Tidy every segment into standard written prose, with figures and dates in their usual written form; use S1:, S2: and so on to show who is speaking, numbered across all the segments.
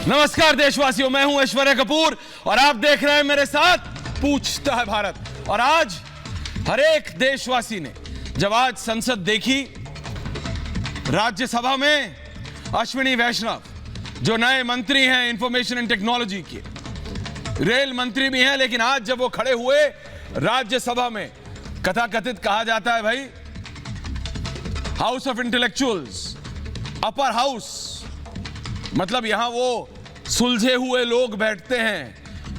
S1: नमस्कार देशवासियों, मैं हूं ऐश्वर्या कपूर और आप देख रहे हैं मेरे साथ पूछता है भारत। और आज हर एक देशवासी ने जब आज संसद देखी, राज्यसभा में अश्विनी वैष्णव जो नए मंत्री हैं इंफॉर्मेशन एंड टेक्नोलॉजी के, रेल मंत्री भी हैं, लेकिन आज जब वो खड़े हुए राज्यसभा में, कथाकथित कहा जाता है भाई house of intellectuals, upper house, मतलब यहां वो सुलझे हुए लोग बैठते हैं,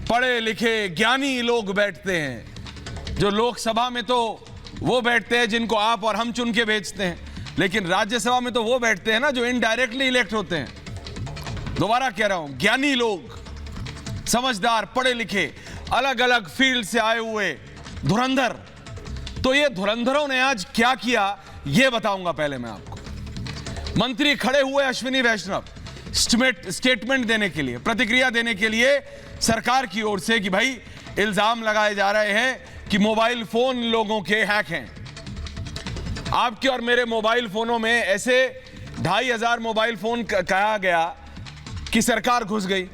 S1: पढ़े लिखे ज्ञानी लोग बैठते हैं। जो लोकसभा में तो वो बैठते हैं जिनको आप और हम चुन के भेजते हैं, लेकिन राज्यसभा में तो वो बैठते हैं ना जो इनडायरेक्टली इलेक्ट होते हैं। दोबारा कह रहा हूं, ज्ञानी लोग, समझदार, पढ़े लिखे, अलग अलग फील्ड से आए हुए धुरंधर। तो ये धुरंधरों ने आज क्या किया ये बताऊंगा। पहले मैं आपको, मंत्री खड़े हुए अश्विनी वैष्णव स्टेटमेंट देने के लिए, प्रतिक्रिया देने के लिए सरकार की ओर से कि भाई इल्जाम लगाए जा रहे हैं कि मोबाइल फोन लोगों के हैक हैं। आपके और मेरे मोबाइल फोनों में ऐसे 2500 मोबाइल फोन कहा गया कि सरकार घुस गई।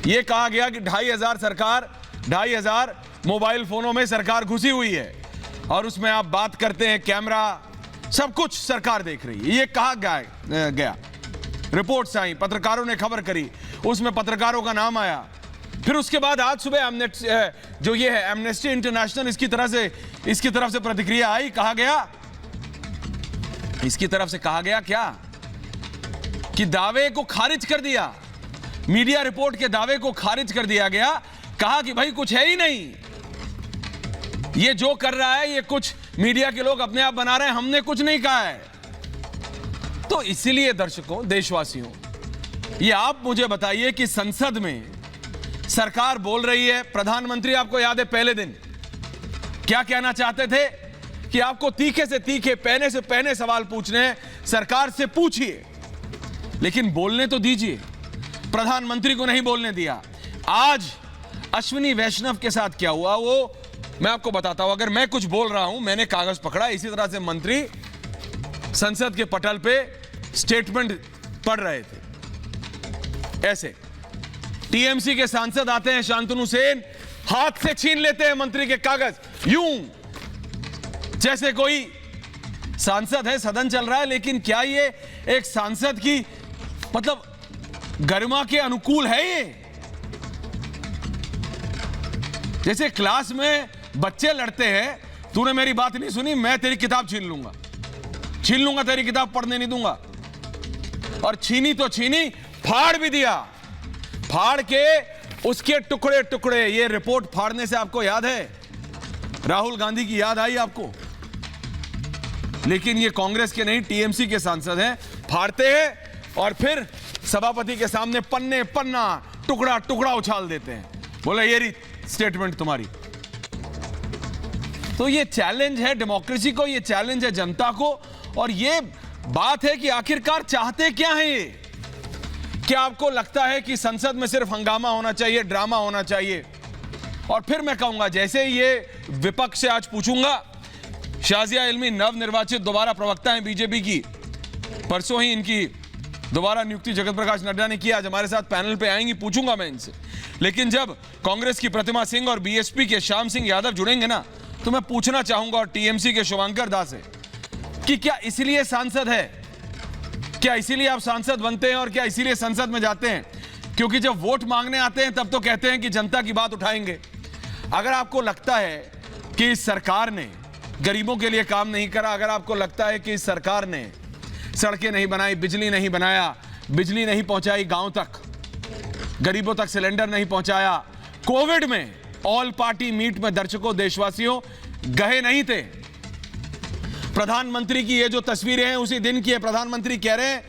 S1: यह कहा गया कि 2500 मोबाइल फोनों में सरकार घुसी हुई है और उसमें आप बात करते हैं, कैमरा, सब कुछ सरकार देख रही है। यह कहा गया, रिपोर्ट्स आई, पत्रकारों ने खबर करी, उसमें पत्रकारों का नाम आया। फिर उसके बाद आज सुबह जो ये है एमनेस्टी इंटरनेशनल, इसकी तरफ से प्रतिक्रिया आई। कहा गया, इसकी तरफ से कहा गया क्या कि दावे को खारिज कर दिया, मीडिया रिपोर्ट के दावे को खारिज कर दिया गया। कहा कि भाई कुछ है ही नहीं, ये जो कर रहा है ये कुछ मीडिया के लोग अपने आप बना रहे हैं, हमने कुछ नहीं कहा है। तो इसीलिए दर्शकों, देशवासियों, ये आप मुझे बताइए कि संसद में सरकार बोल रही है, प्रधानमंत्री आपको याद है पहले दिन क्या कहना चाहते थे कि आपको तीखे से तीखे, पहने से पहने सवाल पूछने हैं, सरकार से पूछिए, लेकिन बोलने तो दीजिए। प्रधानमंत्री को नहीं बोलने दिया। आज अश्विनी वैष्णव के साथ क्या हुआ वो मैं आपको बताता हूं। अगर मैं कुछ बोल रहा हूं, मैंने कागज पकड़ा, इसी तरह से मंत्री संसद के पटल पे स्टेटमेंट पढ़ रहे थे। ऐसे टीएमसी के सांसद आते हैं, शांतनु सेन, हाथ से छीन लेते हैं मंत्री के कागज, यूं जैसे कोई सांसद है, सदन चल रहा है, लेकिन क्या ये एक सांसद की मतलब गरिमा के अनुकूल है? ये जैसे क्लास में बच्चे लड़ते हैं, तूने मेरी बात नहीं सुनी, मैं तेरी किताब छीन लूंगा, तेरी किताब पढ़ने नहीं दूंगा। और छीनी तो छीनी, फाड़ भी दिया, फाड़ के उसके टुकड़े टुकड़े। ये रिपोर्ट फाड़ने से आपको याद है, राहुल गांधी की याद आई आपको, लेकिन ये कांग्रेस के नहीं, टीएमसी के सांसद हैं, फाड़ते हैं और फिर सभापति के सामने पन्ने पन्ना, टुकड़ा टुकड़ा उछाल देते हैं, बोले ये रही स्टेटमेंट तुम्हारी। तो ये चैलेंज है डेमोक्रेसी को, ये चैलेंज है जनता को, और ये बात है कि आखिरकार चाहते क्या है ये? क्या आपको लगता है कि संसद में सिर्फ हंगामा होना चाहिए, ड्रामा होना चाहिए? और फिर मैं कहूंगा, जैसे ये विपक्ष से आज पूछूंगा, शाजिया इल्मी नवनिर्वाचित दोबारा प्रवक्ता हैं बीजेपी की, परसों ही इनकी दोबारा नियुक्ति जगत प्रकाश नड्डा ने की, आज हमारे साथ पैनल पे आएंगी, पूछूंगा मैं इनसे। लेकिन जब कांग्रेस की प्रतिमा सिंह और बीएसपी के श्याम सिंह यादव जुड़ेंगे ना, तो मैं पूछना चाहूंगा, और टीएमसी के शुभंकर दास से, कि क्या इसीलिए सांसद है? क्या इसीलिए आप सांसद बनते हैं और क्या इसीलिए संसद में जाते हैं? क्योंकि जब वोट मांगने आते हैं तब तो कहते हैं कि जनता की बात उठाएंगे। अगर आपको लगता है कि इस सरकार ने गरीबों के लिए काम नहीं करा, अगर आपको लगता है कि इस सरकार ने सड़कें नहीं बनाई, बिजली नहीं बनाया, बिजली नहीं पहुंचाई गांव तक, गरीबों तक सिलेंडर नहीं पहुंचाया, कोविड में ऑल पार्टी मीट में दर्शकों, देशवासियों गए नहीं थे। प्रधानमंत्री की ये जो तस्वीरें हैं उसी दिन की है। प्रधानमंत्री कह रहे हैं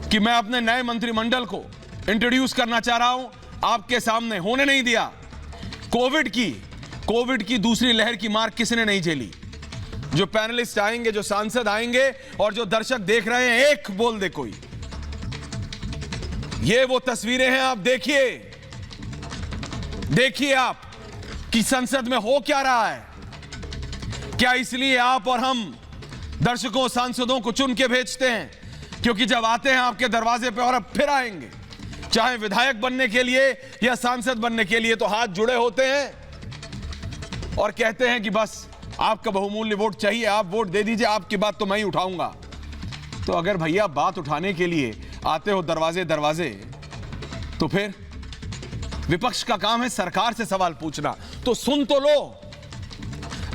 S1: कि मैं अपने नए मंत्रिमंडल को इंट्रोड्यूस करना चाह रहा हूं, आपके सामने होने नहीं दिया। कोविड की दूसरी लहर की मार किसने नहीं झेली? जो पैनलिस्ट आएंगे, जो सांसद आएंगे और जो दर्शक देख रहे हैं, एक बोल दे कोई। ये वो तस्वीरें हैं, आप देखिए आप कि संसद में हो क्या रहा है। क्या इसलिए आप और हम दर्शकों, सांसदों को चुन के भेजते हैं क्योंकि जब आते हैं आपके दरवाजे पे और अब फिर आएंगे, चाहे विधायक बनने के लिए या सांसद बनने के लिए, तो हाथ जुड़े होते हैं और कहते हैं कि बस आपका बहुमूल्य वोट चाहिए, आप वोट दे दीजिए, आपकी बात तो मैं ही उठाऊंगा। तो अगर भैया बात उठाने के लिए आते हो दरवाजे दरवाजे, तो फिर विपक्ष का काम है सरकार से सवाल पूछना, तो सुन तो लो।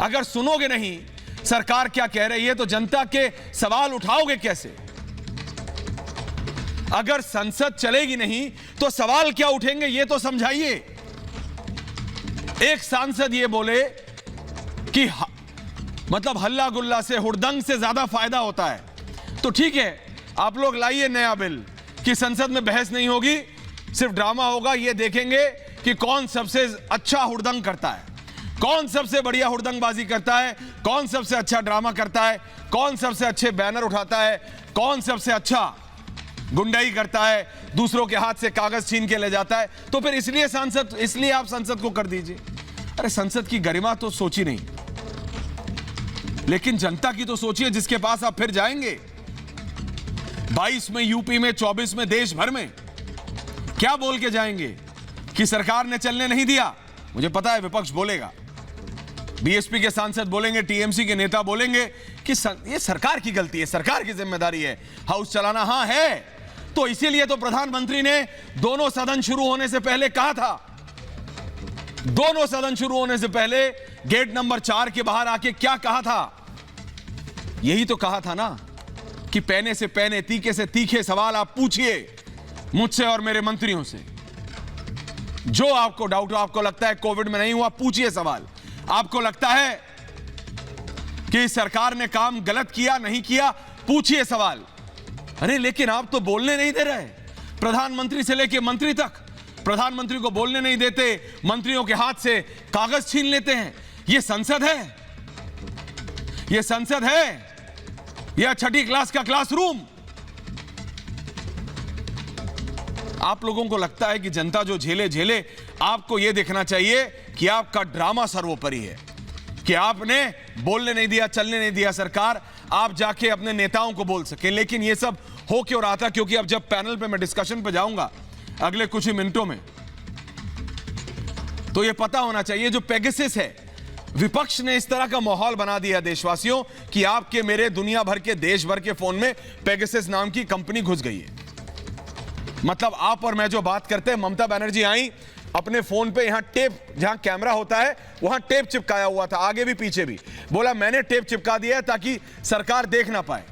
S1: अगर सुनोगे नहीं सरकार क्या कह रही है, तो जनता के सवाल उठाओगे कैसे? अगर संसद चलेगी नहीं तो सवाल क्या उठेंगे, ये तो समझाइए। एक सांसद ये बोले कि मतलब हल्ला गुल्ला से, हुड़दंग से ज्यादा फायदा होता है, तो ठीक है, आप लोग लाइए नया बिल कि संसद में बहस नहीं होगी, सिर्फ ड्रामा होगा। ये देखेंगे कि कौन सबसे अच्छा हुड़दंग करता है, कौन सबसे बढ़िया हुड़दंगबाजी करता है, कौन सबसे अच्छा ड्रामा करता है, कौन सबसे अच्छे बैनर उठाता है, कौन सबसे अच्छा गुंडाई करता है, दूसरों के हाथ से कागज छीन के ले जाता है। तो फिर इसलिए आप संसद को कर दीजिए। अरे संसद की गरिमा तो सोची नहीं, लेकिन जनता की तो सोचिए, जिसके पास आप फिर जाएंगे। 22 में यूपी में, 24 में, देश भर में क्या बोल के जाएंगे कि सरकार ने चलने नहीं दिया। मुझे पता है विपक्ष बोलेगा, बीएसपी के सांसद बोलेंगे, टीएमसी के नेता बोलेंगे कि ये सरकार की गलती है, सरकार की जिम्मेदारी है हाउस चलाना। हाँ है, तो इसीलिए तो प्रधानमंत्री ने दोनों सदन शुरू होने से पहले कहा था, दोनों सदन शुरू होने से पहले गेट नंबर 4 के बाहर आके क्या कहा था? यही तो कहा था ना कि पैने से पैने, तीखे से तीखे सवाल आप पूछिए मुझसे और मेरे मंत्रियों से। जो आपको डाउट हो, आपको लगता है कोविड में नहीं हुआ, पूछिए सवाल। आपको लगता है कि सरकार ने काम गलत किया, नहीं किया, पूछिए सवाल। अरे लेकिन आप तो बोलने नहीं दे रहे, प्रधानमंत्री से लेकर मंत्री तक। प्रधानमंत्री को बोलने नहीं देते, मंत्रियों के हाथ से कागज छीन लेते हैं। यह संसद है? यह संसद है या छठी क्लास का क्लासरूम? आप लोगों को लगता है कि जनता जो झेले, आपको यह देखना चाहिए कि आपका ड्रामा सर्वोपरि है, कि आपने बोलने नहीं दिया, चलने नहीं दिया सरकार, आप जाके अपने नेताओं को बोल सके। लेकिन यह सब हो क्यों रहा था? क्योंकि अब जब पैनल पे मैं डिस्कशन पे जाऊंगा अगले कुछ ही मिनटों में, तो यह पता होना चाहिए जो पेगासस है, विपक्ष ने इस तरह का माहौल बना दिया देशवासियों कि आपके, मेरे, दुनिया भर के, देश भर के फोन में पेगासस नाम की कंपनी घुस गई है। मतलब आप और मैं जो बात करते हैं, ममता बनर्जी आई अपने फोन पे, यहां टेप, जहां कैमरा होता है वहां टेप चिपकाया हुआ था, आगे भी पीछे भी। बोला मैंने टेप चिपका दिया है ताकि सरकार देख ना पाए।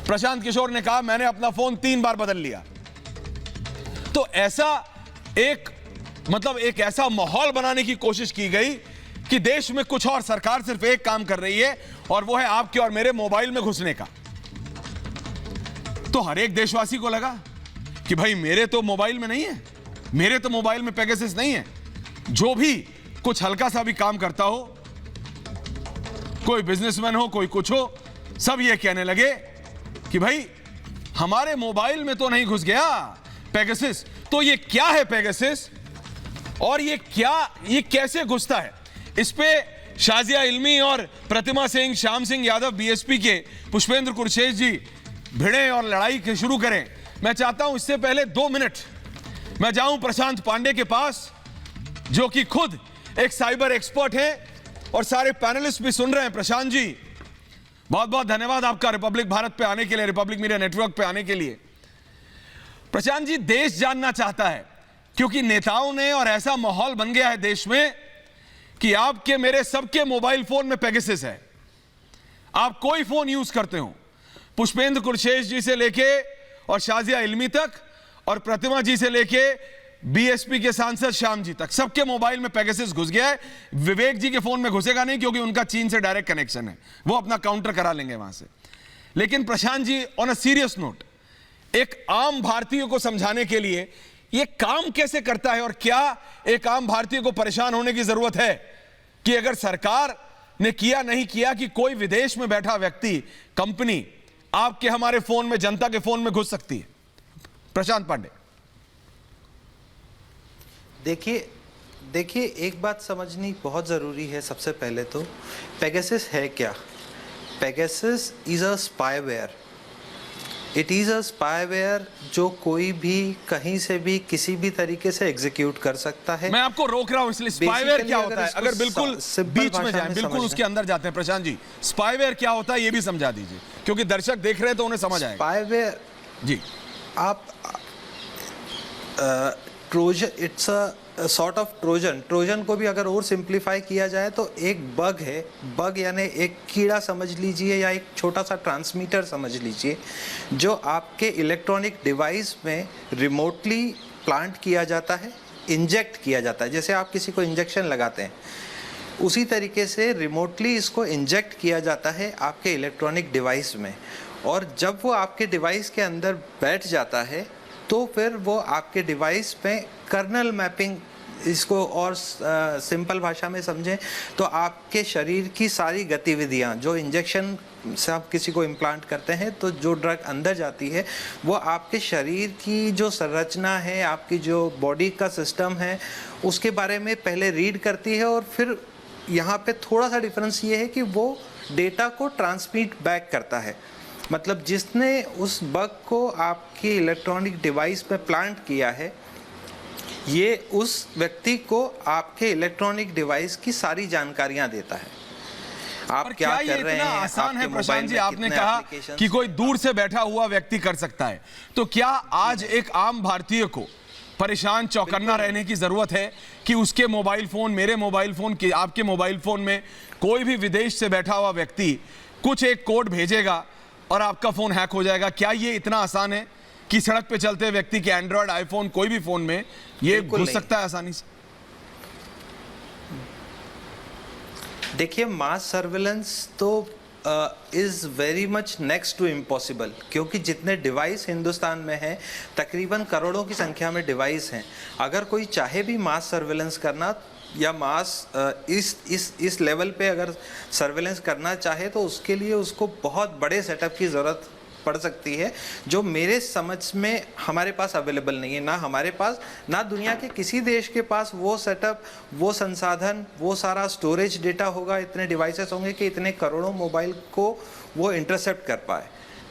S1: प्रशांत किशोर ने कहा मैंने अपना फोन 3 बार बदल लिया। तो ऐसा एक ऐसा माहौल बनाने की कोशिश की गई कि देश में कुछ और, सरकार सिर्फ एक काम कर रही है और वो है आपके और मेरे मोबाइल में घुसने का। तो हर एक देशवासी को लगा कि भाई मेरे तो मोबाइल में नहीं है, मेरे तो मोबाइल में पेगासस नहीं है। जो भी कुछ हल्का सा भी काम करता हो, कोई बिजनेसमैन हो, कोई कुछ हो, सब ये कहने लगे कि भाई हमारे मोबाइल में तो नहीं घुस गया पेगासस। तो ये क्या है पेगासस और ये कैसे घुसता है? इस पे शाजिया इल्मी और प्रतिमा सिंह, श्याम सिंह यादव, बीएसपी के पुष्पेंद्र कुरशेश जी भिड़े और लड़ाई के शुरू करें। मैं चाहता हूं इससे पहले 2 मिनट मैं जाऊं प्रशांत पांडे के पास, जो कि खुद एक साइबर एक्सपर्ट हैं और सारे पैनलिस्ट भी सुन रहे हैं। प्रशांत जी बहुत बहुत धन्यवाद आपका रिपब्लिक भारत पे आने के लिए, रिपब्लिक मीडिया नेटवर्क पे आने के लिए। प्रशांत जी, देश जानना चाहता है क्योंकि नेताओं ने, और ऐसा माहौल बन गया है देश में कि आपके मेरे सबके मोबाइल फोन में पेगासस है। आप कोई फोन यूज करते हो, पुष्पेंद्र कुरशेश जी से लेके और शाजिया इल्मी तक और प्रतिमा जी से लेके बीएसपी के सांसद श्याम जी तक, सबके मोबाइल में पेगासस घुस गया है। विवेक जी के फोन में घुसेगा नहीं क्योंकि उनका चीन से डायरेक्ट कनेक्शन है, वो अपना काउंटर करा लेंगे वहां से। लेकिन Prashant ji, on a serious note, एक आम भारतीय को समझाने के लिए ये काम कैसे करता है और क्या एक आम भारतीय को परेशान होने की जरूरत है कि अगर सरकार ने किया नहीं किया कि कोई विदेश में बैठा व्यक्ति, कंपनी आपके हमारे फोन में, जनता के फोन में घुस सकती है? प्रशांत पांडे,
S2: देखिए एक बात समझनी बहुत ज़रूरी है। सबसे पहले तो पेगासस है क्या? Pegasus is a spyware. It is a spyware जो कोई भी कहीं से भी किसी भी तरीके से एग्जीक्यूट कर सकता है।
S1: मैं आपको रोक रहा हूं इसलिए स्पाईवेयर
S2: Basically,
S1: क्या
S2: अगर
S1: होता है,
S2: इसको
S1: अगर बिल्कुल
S2: सिंपल
S1: बीच में
S2: भाषा
S1: जाए,
S2: में
S1: बिल्कुल
S2: समझना।
S1: उसके अंदर जाते हैं प्रशांत जी, स्पाईवेयर क्या होता है ये भी समझा दीजिए, क्योंकि दर्शक देख रहे हैं तो उन्हें समझ आएगा।
S2: स्पाईवेयर
S1: जी,
S2: आप Trojan, it's a sort of Trojan को भी अगर और सिंप्लीफाई किया जाए तो एक बग है। बग यानी एक कीड़ा समझ लीजिए या एक छोटा सा ट्रांसमीटर समझ लीजिए, जो आपके इलेक्ट्रॉनिक डिवाइस में रिमोटली प्लांट किया जाता है, इंजेक्ट किया जाता है। जैसे आप किसी को इंजेक्शन लगाते हैं, उसी तरीके से रिमोटली इसको इंजेक्ट किया जाता है आपके इलेक्ट्रॉनिक डिवाइस में, और जब वो आपके डिवाइस के अंदर बैठ जाता है तो फिर वो आपके डिवाइस में कर्नल मैपिंग, इसको और सिंपल भाषा में समझें तो आपके शरीर की सारी गतिविधियां, जो इंजेक्शन से आप किसी को इम्प्लांट करते हैं तो जो ड्रग अंदर जाती है वो आपके शरीर की जो संरचना है, आपकी जो बॉडी का सिस्टम है, उसके बारे में पहले रीड करती है, और फिर यहाँ पे थोड़ा सा डिफरेंस ये है कि वो डेटा को ट्रांसमिट बैक करता है। मतलब जिसने उस बग को आपकी इलेक्ट्रॉनिक डिवाइस में प्लांट किया है, ये उस व्यक्ति को आपके इलेक्ट्रॉनिक डिवाइस की सारी जानकारियां देता है। आप क्या
S1: ये
S2: कर रहे
S1: इतना
S2: हैं,
S1: आसान है
S2: आपके
S1: प्रशांत
S2: मोबाइल
S1: जी?
S2: में
S1: आपने
S2: कितने
S1: कहा
S2: applications
S1: कि कोई दूर से बैठा हुआ व्यक्ति कर सकता है, तो क्या आज एक आम भारतीय को परेशान चौकन्ना रहने की जरूरत है कि उसके मोबाइल फोन, मेरे मोबाइल फोन, आपके मोबाइल फोन में कोई भी विदेश से बैठा हुआ व्यक्ति कुछ एक कोड भेजेगा और आपका फोन हैक हो जाएगा? क्या ये इतना आसान है कि सड़क पे चलते व्यक्ति के एंड्रॉयड, आईफोन, कोई भी फोन में ये घुस सकता है आसानी से?
S2: देखिए, मास सर्विलेंस तो is very much next to impossible, क्योंकि जितने डिवाइस हिंदुस्तान में हैं, तकरीबन करोड़ों की संख्या में डिवाइस हैं। अगर कोई चाहे भी मास सर्विलेंस करना या मास इस लेवल पे अगर सर्विलेंस करना चाहे तो उसके लिए उसको बहुत बड़े सेटअप की ज़रूरत पड़ सकती है, जो मेरे समझ में हमारे पास अवेलेबल नहीं है। ना हमारे पास, ना दुनिया के किसी देश के पास वो सेटअप, वो संसाधन, वो सारा स्टोरेज डेटा होगा, इतने डिवाइसेस होंगे कि इतने करोड़ों मोबाइल को वो इंटरसेप्ट कर पाए।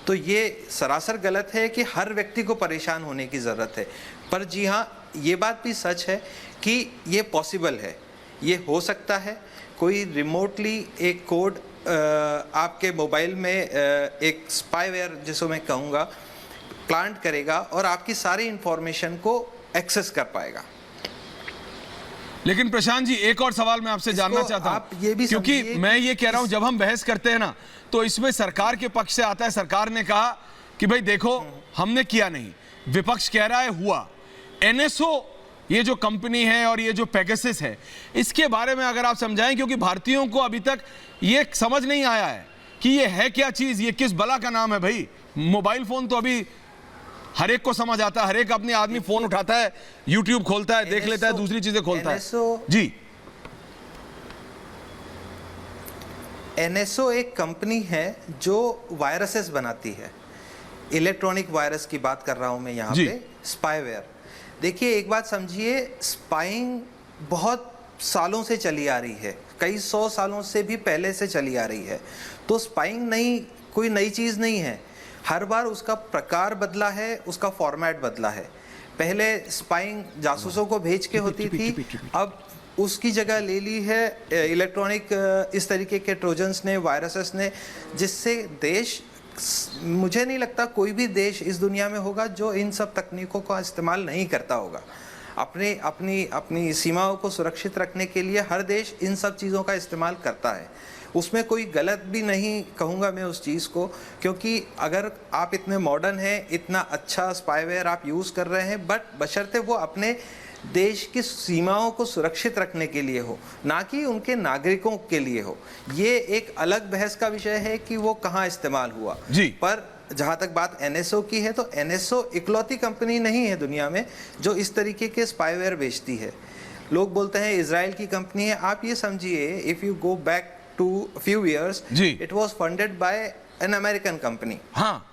S2: तो ये सरासर गलत है कि हर व्यक्ति को परेशान होने की ज़रूरत है। पर जी हाँ, ये बात भी सच है कि ये पॉसिबल है, ये हो सकता है। कोई रिमोटली एक कोड आपके मोबाइल में एक स्पाईवेयर, जिसको मैं कहूँगा, प्लांट करेगा और आपकी सारी इंफॉर्मेशन को एक्सेस कर पाएगा।
S1: लेकिन प्रशांत जी, एक और सवाल मैं आपसे जानना चाहता हूं, क्योंकि मैं ये कह रहा हूं, जब हम बहस करते हैं ना, तो इसमें सरकार के पक्ष से आता है। सरकार ने कहा कि भाई देखो, हमने किया नहीं, विपक्ष कह रहा है हुआ। एनएसओ, ये जो कंपनी है और ये जो पेगासस है, इसके बारे में अगर आप समझाएं, क्योंकि भारतीयों को अभी तक ये समझ नहीं आया है कि ये है क्या चीज, ये किस बला का नाम है। भाई मोबाइल फोन तो अभी हर एक को समझ आता है, हर एक अपने आदमी फोन उठाता है, यूट्यूब खोलता है, देख लेता है, दूसरी चीजें खोलता है। जी,
S2: एनएसओ एक कंपनी है जो वायरसेस बनाती है। इलेक्ट्रॉनिक वायरस की बात कर रहा हूं मैं यहाँ पे, स्पाईवेयर। देखिए, एक बात समझिए, स्पाइंग बहुत सालों से चली आ रही है, कई 100 सालों से भी पहले से चली आ रही है। तो स्पाइंग कोई नई चीज़ नहीं है। हर बार उसका प्रकार बदला है, उसका फॉर्मेट बदला है। पहले स्पाइंग जासूसों को भेज के होती थी, अब उसकी जगह ले ली है इलेक्ट्रॉनिक इस तरीके के ट्रोजन्स ने, वायरसेस ने, जिससे देश, मुझे नहीं लगता कोई भी देश इस दुनिया में होगा जो इन सब तकनीकों का इस्तेमाल नहीं करता होगा। अपनी सीमाओं को सुरक्षित रखने के लिए हर देश इन सब चीज़ों का इस्तेमाल करता है। उसमें कोई गलत भी नहीं कहूँगा मैं उस चीज़ को, क्योंकि अगर आप इतने मॉडर्न हैं, इतना अच्छा स्पाईवेयर आप यूज़ कर रहे हैं, बट बशर्ते वो अपने देश की सीमाओं को सुरक्षित रखने के लिए हो, ना कि उनके नागरिकों के लिए हो। ये एक अलग बहस का विषय है कि वो कहाँ इस्तेमाल हुआ
S1: जी।
S2: पर जहाँ तक बात एनएसओ की है, तो एनएसओ इकलौती कंपनी नहीं है दुनिया में जो इस तरीके के स्पाईवेयर बेचती है। लोग बोलते हैं इजराइल की कंपनी है। आप ये समझिए, if you go back to few years, it was funded by an American company.
S1: हाँ,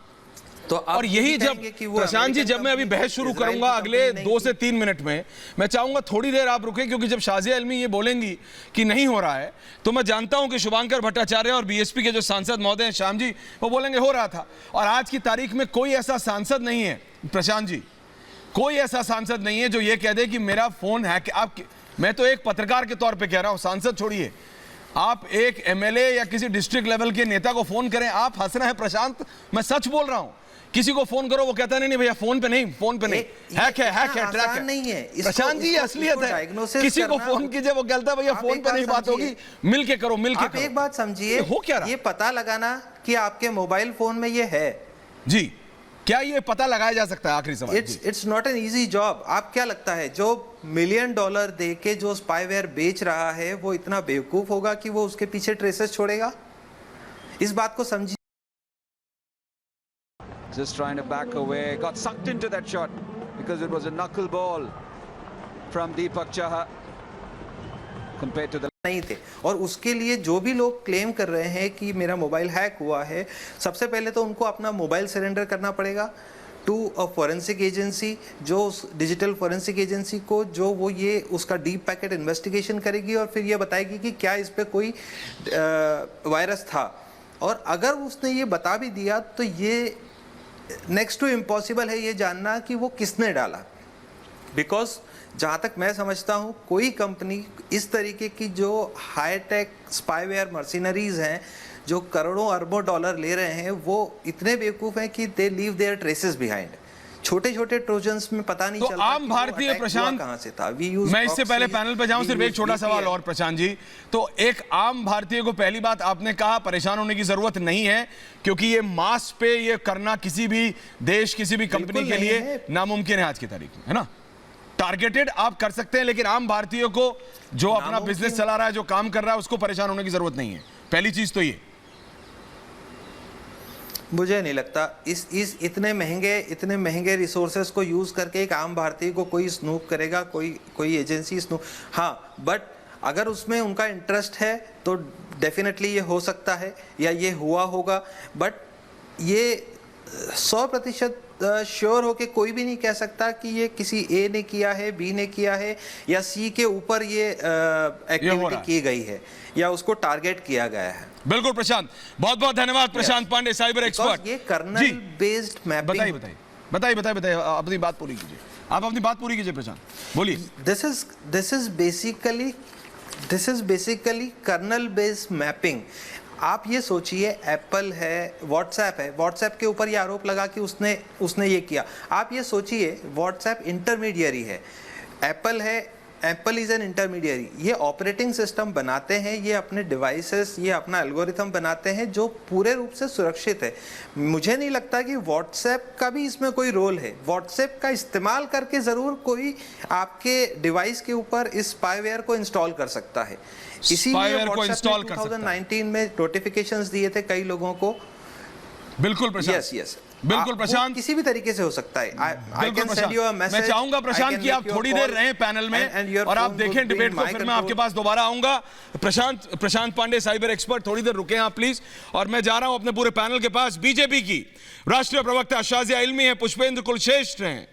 S2: तो आप
S1: और
S2: ये
S1: यही
S2: भी
S1: जब
S2: कहेंगे कि वो
S1: प्रशांत जी,
S2: अमेरिकन
S1: जब मैं अभी
S2: कंपनी
S1: बहस
S2: थी,
S1: शुरू
S2: इजराइल
S1: करूंगा
S2: की
S1: अगले
S2: कंपनी नहीं
S1: 2 से 3 मिनट में, मैं चाहूंगा थोड़ी देर आप रुकें, क्योंकि जब शाजिया इल्मी ये बोलेंगी कि नहीं हो रहा है, तो मैं जानता हूं कि शुभांकर भट्टाचार्य और बीएसपी के जो सांसद महोदय हैं श्याम जी, वो बोलेंगे हो रहा था। और आज की तारीख में कोई ऐसा सांसद नहीं है प्रशांत जी, कोई ऐसा सांसद नहीं है जो ये कह दे कि मेरा फोन हैक। आप, मैं तो एक पत्रकार के तौर पे कह रहा हूं, सांसद छोड़िए, आप एक एमएलए या किसी डिस्ट्रिक्ट लेवल के नेता को फोन करें, आप हंस रहे हैं प्रशांत, मैं सच बोल रहा हूं, किसी को फोन करो वो कहता नहीं भैया फोन पे नहीं, फोन पे नहीं, हैक है ट्रैक है।
S2: नहीं है
S1: प्रशांत जी, असलियत है, किसी को फोन कीजिए वो कहता है भैया फोन पे नहीं बात होगी, मिल के करो, मिल के करो।
S2: एक बात समझिए,
S1: हो क्या रहा?
S2: ये पता लगाना कि आपके मोबाइल फोन में ये है
S1: जी, क्या ये पता लगाया जा सकता है? आखिरी सवाल।
S2: It's not an easy job. आप क्या लगता है जो $1 मिलियन दे के जो स्पाईवेयर बेच रहा है वो इतना बेवकूफ होगा कि वो उसके पीछे ट्रेसेस छोड़ेगा? इस बात को समझिए।
S3: Just trying to back away, got sucked into that shot because it was a knuckle ball from Deepak Chahar compared to the
S2: नहीं थे। और उसके लिए जो भी लोग क्लेम कर रहे हैं कि मेरा मोबाइल हैक हुआ है, सबसे पहले तो उनको अपना मोबाइल सरेंडर करना पड़ेगा टू अ फॉरेंसिक एजेंसी, जो उस डिजिटल फॉरेंसिक एजेंसी को जो वो ये उसका डीप पैकेट इन्वेस्टिगेशन करेगी और फिर ये बताएगी कि क्या इस पे कोई वायरस था। और अगर उसने ये बता भी दिया तो ये नेक्स्ट टू इम्पॉसिबल है ये जानना कि वो किसने डाला, बिकॉज जहाँ तक मैं समझता हूँ कोई कंपनी इस तरीके की जो हाईटेक स्पाईवेयर मर्सिनरीज हैं जो करोड़ों अरबों डॉलर ले रहे हैं, वो इतने बेवकूफ़ हैं कि दे लीव देयर ट्रेसेस बिहाइंड। छोटे छोटे ट्रोजन्स में पता नहीं
S1: तो
S2: चलता
S1: आम भारतीय प्रशांत
S2: कहाँ से था।
S1: मैं इससे पहले पैनल पे जाऊं, सिर्फ एक छोटा सवाल और प्रशांत जी, तो एक आम भारतीय को पहली बात आपने कहा परेशान होने की जरूरत नहीं है, क्योंकि ये मास पे ये करना किसी भी देश किसी भी कंपनी के लिए नामुमकिन है आज की तारीख में, है ना। टारगेटेड आप कर सकते हैं, लेकिन आम भारतीयों को जो अपना बिजनेस चला रहा है, जो काम कर रहा है, उसको परेशान होने की जरूरत नहीं है। पहली चीज तो ये
S2: मुझे नहीं लगता इस इतने महंगे रिसोर्सेज को यूज करके एक आम भारतीय को कोई स्नूप करेगा, कोई एजेंसी स्नूप। हाँ, बट अगर उसमें उनका इंटरेस्ट है तो डेफिनेटली ये हो सकता है या ये हुआ होगा, बट ये 100% श्योर होके कोई भी नहीं कह सकता कि ये किसी ए ने किया है, बी ने किया है या सी के ऊपर ये एक्टिविटी की गई है या उसको टारगेट किया गया है।
S1: बिल्कुल प्रशांत, बहुत बहुत धन्यवाद प्रशांत पांडे, साइबर एक्सपर्ट।
S2: ये कर्नल बेस्ड मैपिंग।
S1: बताइए अपनी बात पूरी कीजिए, आप अपनी बात पूरी कीजिए प्रशांत, बोलिए।
S2: This is basically kernel based mapping. आप ये सोचिए, एप्पल है, व्हाट्सएप के ऊपर ये आरोप लगा कि उसने ये किया। आप ये सोचिए, व्हाट्सएप इंटरमीडियरी है, एप्पल इज एन इंटरमीडियरी। ये ऑपरेटिंग सिस्टम बनाते हैं, ये अपने डिवाइसेस, ये अपना एल्गोरिथम बनाते हैं जो पूरे रूप से सुरक्षित है। मुझे नहीं लगता कि व्हाट्सएप का भी इसमें कोई रोल है। व्हाट्सएप का इस्तेमाल करके ज़रूर कोई आपके डिवाइस के ऊपर इस स्पाईवेयर को इंस्टॉल कर सकता है। इसीलिए व्हाट्सएप ने 2019 में नोटिफिकेशंस दिए थे कई लोगों को।
S1: बिल्कुल प्रशांत,
S2: यस
S1: बिल्कुल प्रशांत,
S2: किसी भी तरीके से हो सकता है।
S1: मैं चाहूंगा प्रशांत कि आप थोड़ी देर रहें पैनल में और आप देखें डिबेट को, फिर मैं आपके पास दोबारा आऊंगा। प्रशांत पांडे, साइबर एक्सपर्ट, थोड़ी देर रुके आप प्लीज। और मैं जा रहा हूं अपने पूरे पैनल के पास। बीजेपी की राष्ट्रीय प्रवक्ता शाजिया इल्मी है, पुष्पेंद्र कुलश्रेष्ठ हैं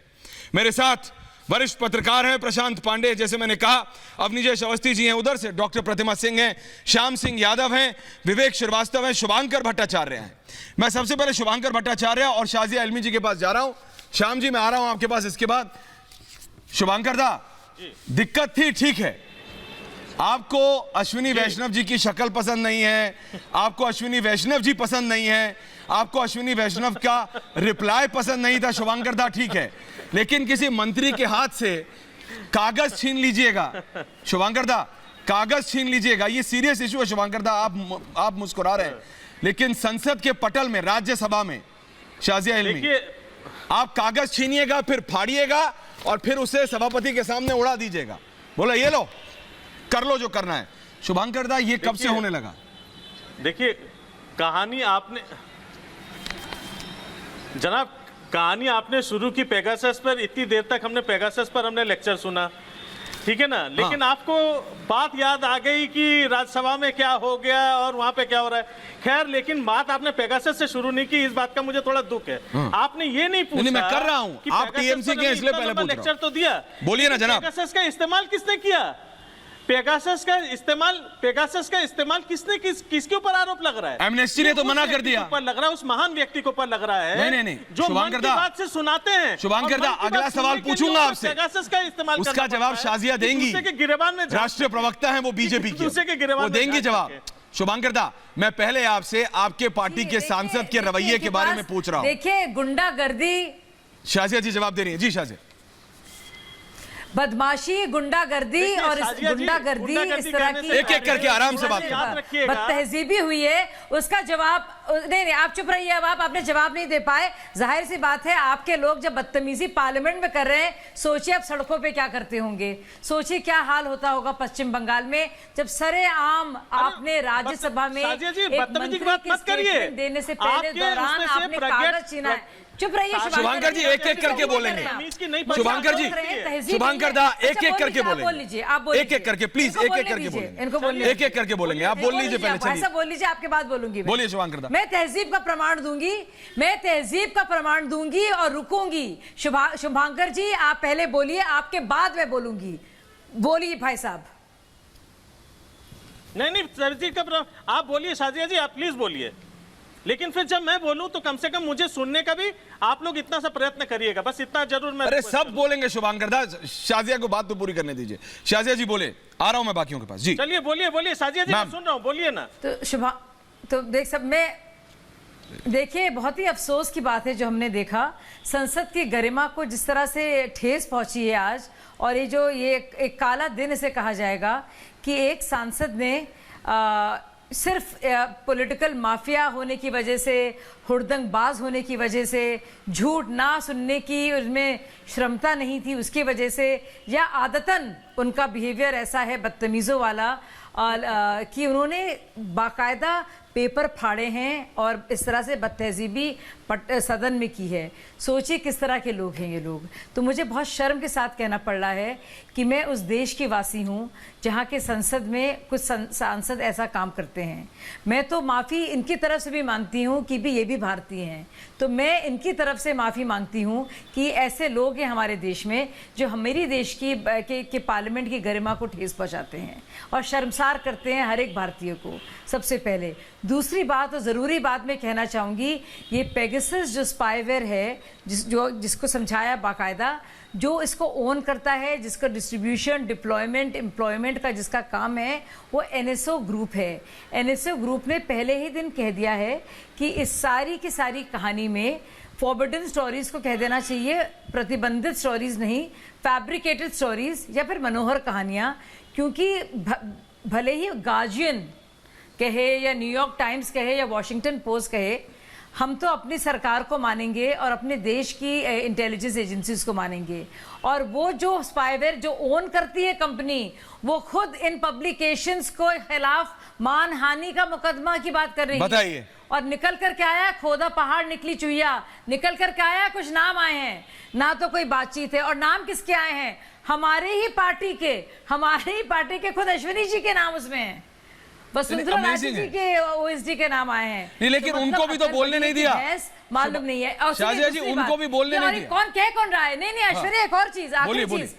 S1: मेरे साथ, वरिष्ठ पत्रकार हैं प्रशांत पांडे, जैसे मैंने कहा, अवनीजेश अवस्थी जी हैं उधर से, डॉक्टर प्रतिमा सिंह हैं, श्याम सिंह यादव हैं, विवेक श्रीवास्तव हैं, शुभांकर भट्टाचार्य हैं। मैं सबसे पहले शुभांकर भट्टाचार्य और शाजिया इल्मी जी के पास जा रहा हूं। श्याम जी, मैं आ रहा हूं आपके पास इसके बाद। शुभांकर दा, दिक्कत थी, ठीक है, आपको अश्विनी वैष्णव जी की शक्ल पसंद नहीं है, आपको अश्विनी वैष्णव जी पसंद नहीं है, आपको अश्विनी वैष्णव का रिप्लाई पसंद नहीं था, शुभांकर दा, ठीक है, लेकिन किसी मंत्री के हाथ से कागज छीन लीजिएगा, शुभांकर दा, कागज छीन लीजिएगा, ये सीरियस इशू है शुभांकर दा। आप मुस्कुरा रहे हैं, लेकिन संसद के पटल में, राज्यसभा में, शाजिया इल्मी, आप कागज छीनिएगा, फिर फाड़िएगा और फिर उसे सभापति के सामने उड़ा दीजिएगा, बोला ये लो, कर लो जो करना है। शुभांकर दा, ये कब से होने लगा?
S4: देखिए, कहानी आपने जनाब, कहानी आपने शुरू की पेगासस पर। इतनी देर तक हमने पेगासस पर लेक्चर सुना, ठीक है ना, लेकिन आपको बात याद आ गई कि राज्यसभा में क्या हो गया और वहां पे क्या हो रहा है। खैर, लेकिन बात आपने पेगासस से शुरू नहीं की, इस बात का मुझे थोड़ा दुख है। आपने ये नहीं पूछा।
S1: नहीं, मैं कर रहा हूं,
S4: कि
S1: आप
S4: पेगासस
S1: टीएमसी
S4: पर
S1: के इसलिए पहले पूछ रहा
S4: लेक्चर तो दिया,
S1: बोलिए ना जनाब।
S4: पेगासस का इस्तेमाल किसने किया? पेगासस का इस्तेमाल किसने किसके ऊपर आरोप लग रहा है?
S1: एमनेस्टी ने तो मना कर दिया।
S4: ऊपर लग रहा है, उस महान व्यक्ति को ऊपर लग रहा है।
S1: नहीं,
S4: जो
S1: शुभांकर दा,
S4: बात से सुनाते हैं।
S1: शुभांकर दा, अगला सवाल पूछूंगा आपसे,
S4: पेगासस का इस्तेमाल
S1: उसका जवाब शाजिया देंगी।
S4: गिरेबान में
S1: राष्ट्रीय प्रवक्ता है वो बीजेपी की,
S4: दूसरे के गिरेबान
S1: वो
S4: में
S1: देंगी जवाब। शुभांकर दा, मैं पहले आपसे आपके पार्टी के सांसद के रवैये के बारे में पूछ रहा हूं।
S5: देखिए, गुंडागर्दी,
S1: शाजिया जी जवाब दे रही है। जी शाजिया।
S5: बदमाशी, गुंडागर्दी और इस गुंडागर्दी इस तरह की
S1: एक एक करके आराम से बात करें।
S5: बदतहजीबी हुई है, उसका जवाब नहीं, आप चुप रहिए। अब आपने जवाब नहीं दे पाए, जाहिर सी बात है आपके लोग जब बदतमीजी पार्लियामेंट में कर रहे हैं, सोचिए आप सड़कों पे क्या करते होंगे। सोचिए क्या हाल होता होगा पश्चिम बंगाल में जब सरेआम आपने राज्यसभा में एक मंत्री की स्टेटमेंट देने से पहले दौरान आपने कागज छीना है। चुप रहिए
S1: शुभांकर जी, एक एक करके बोलेंगे। शुभांकर जी, शुभांकर दा, एक एक करके बोलेंगे। एक एक करके प्लीज, एक एक करके बोलेंगे।
S5: इनको बोलिए,
S1: एक एक करके बोलेंगे। आप बोल लीजिए पहले, चलिए
S5: ऐसा बोल लीजिए, आपके बाद बोलूंगी।
S1: बोलिए शुभांकर दा।
S5: मैं तहजीब का प्रमाण दूंगी, मैं तहजीब का प्रमाण दूंगी और रुकूंगी। शुभांकर जी, आप पहले बोलिए, आपके बाद मैं बोलूंगी। बोलिए भाई साहब।
S4: नहीं, तहजीब का प्रमाण आप बोलिए। शाजिया जी, आप प्लीज बोलिए, लेकिन फिर जब मैं बोलूं तो कम से कम मुझे सुनने का भी आप लोग इतना सा प्रयत्न करिएगा, बस इतना जरूर। मैं
S1: अरे सब बोलेंगे शुभांकर दा, शाजिया को बात तो पूरी करने दीजिए। शाजिया जी बोले, आ रहा हूं मैं बाकियों के पास। जी
S4: चलिए, बोलिए शाजिया जी, मैं सुन रहा हूं, बोलिए ना।
S5: तो देख सब में देखिए, बहुत ही अफसोस की बात है जो हमने देखा, संसद की गरिमा को जिस तरह से ठेस पहुंची है आज। और ये एक काला दिन इसे कहा जाएगा कि एक सांसद ने सिर्फ पॉलिटिकल माफिया होने की वजह से, हुड़दंगबाज होने की वजह से, झूठ ना सुनने की उनमें क्षमता नहीं थी उसकी वजह से, या आदतन उनका बिहेवियर ऐसा है बदतमीज़ों वाला कि उन्होंने बाकायदा पेपर फाड़े हैं और इस तरह से बदतहजीबी सदन में की है। सोचिए किस तरह के लोग हैं ये लोग। तो मुझे बहुत शर्म के साथ कहना पड़ रहा है कि मैं उस देश की वासी हूँ जहाँ के संसद में कुछ सांसद ऐसा काम करते हैं। मैं तो माफ़ी इनकी तरफ से भी मांगती हूँ कि भी ये भी भारतीय हैं, तो मैं इनकी तरफ से माफ़ी मांगती हूँ कि ऐसे लोग हैं हमारे देश में जो हमारी देश की पार्लियामेंट की गरिमा को ठेस पहुँचाते हैं और शर्मसार करते हैं हर एक भारतीय को। सबसे पहले दूसरी बात और ज़रूरी बात मैं कहना चाहूँगी, ये पेगासस जो स्पाईवेयर है, जिसको समझाया बाकायदा, जो इसको ओन करता है, जिसका डिस्ट्रीब्यूशन, डिप्लॉयमेंट, एम्प्लॉयमेंट का जिसका काम है, वो एनएसओ ग्रुप है। एनएसओ ग्रुप ने पहले ही दिन कह दिया है कि इस सारी की सारी कहानी में फॉरबिडन स्टोरीज को कह देना चाहिए, प्रतिबंधित स्टोरीज नहीं, फैब्रिकेटेड स्टोरीज या फिर मनोहर कहानियाँ। क्योंकि भले ही गार्जियन कहे या न्यूयॉर्क टाइम्स कहे या वॉशिंगटन पोस्ट कहे, हम तो अपनी सरकार को मानेंगे और अपने देश की इंटेलिजेंस एजेंसीज को मानेंगे। और वो जो स्पाईवेयर जो ओन करती है कंपनी, वो खुद इन पब्लिकेशंस को खिलाफ मानहानि का मुकदमा की बात कर रही है। और निकल कर क्या आया? खोदा पहाड़ निकली चुहिया। निकल कर क्या आया? कुछ नाम आए हैं, ना तो कोई बातचीत है। और नाम किसके आए हैं? हमारे ही पार्टी के खुद अश्विनी जी के नाम उसमें है, वसुंधरा राजे जी के ओएसडी के नाम आए हैं।
S1: नहीं, लेकिन तो उनको भी तो बोलने नहीं दिया,
S5: मालूम नहीं है। और
S1: शाजिया जी उनको भी बोलने नहीं दिया।
S5: कौन रहा है? नहीं ऐश्वर्या, एक और चीज, आखिरी चीज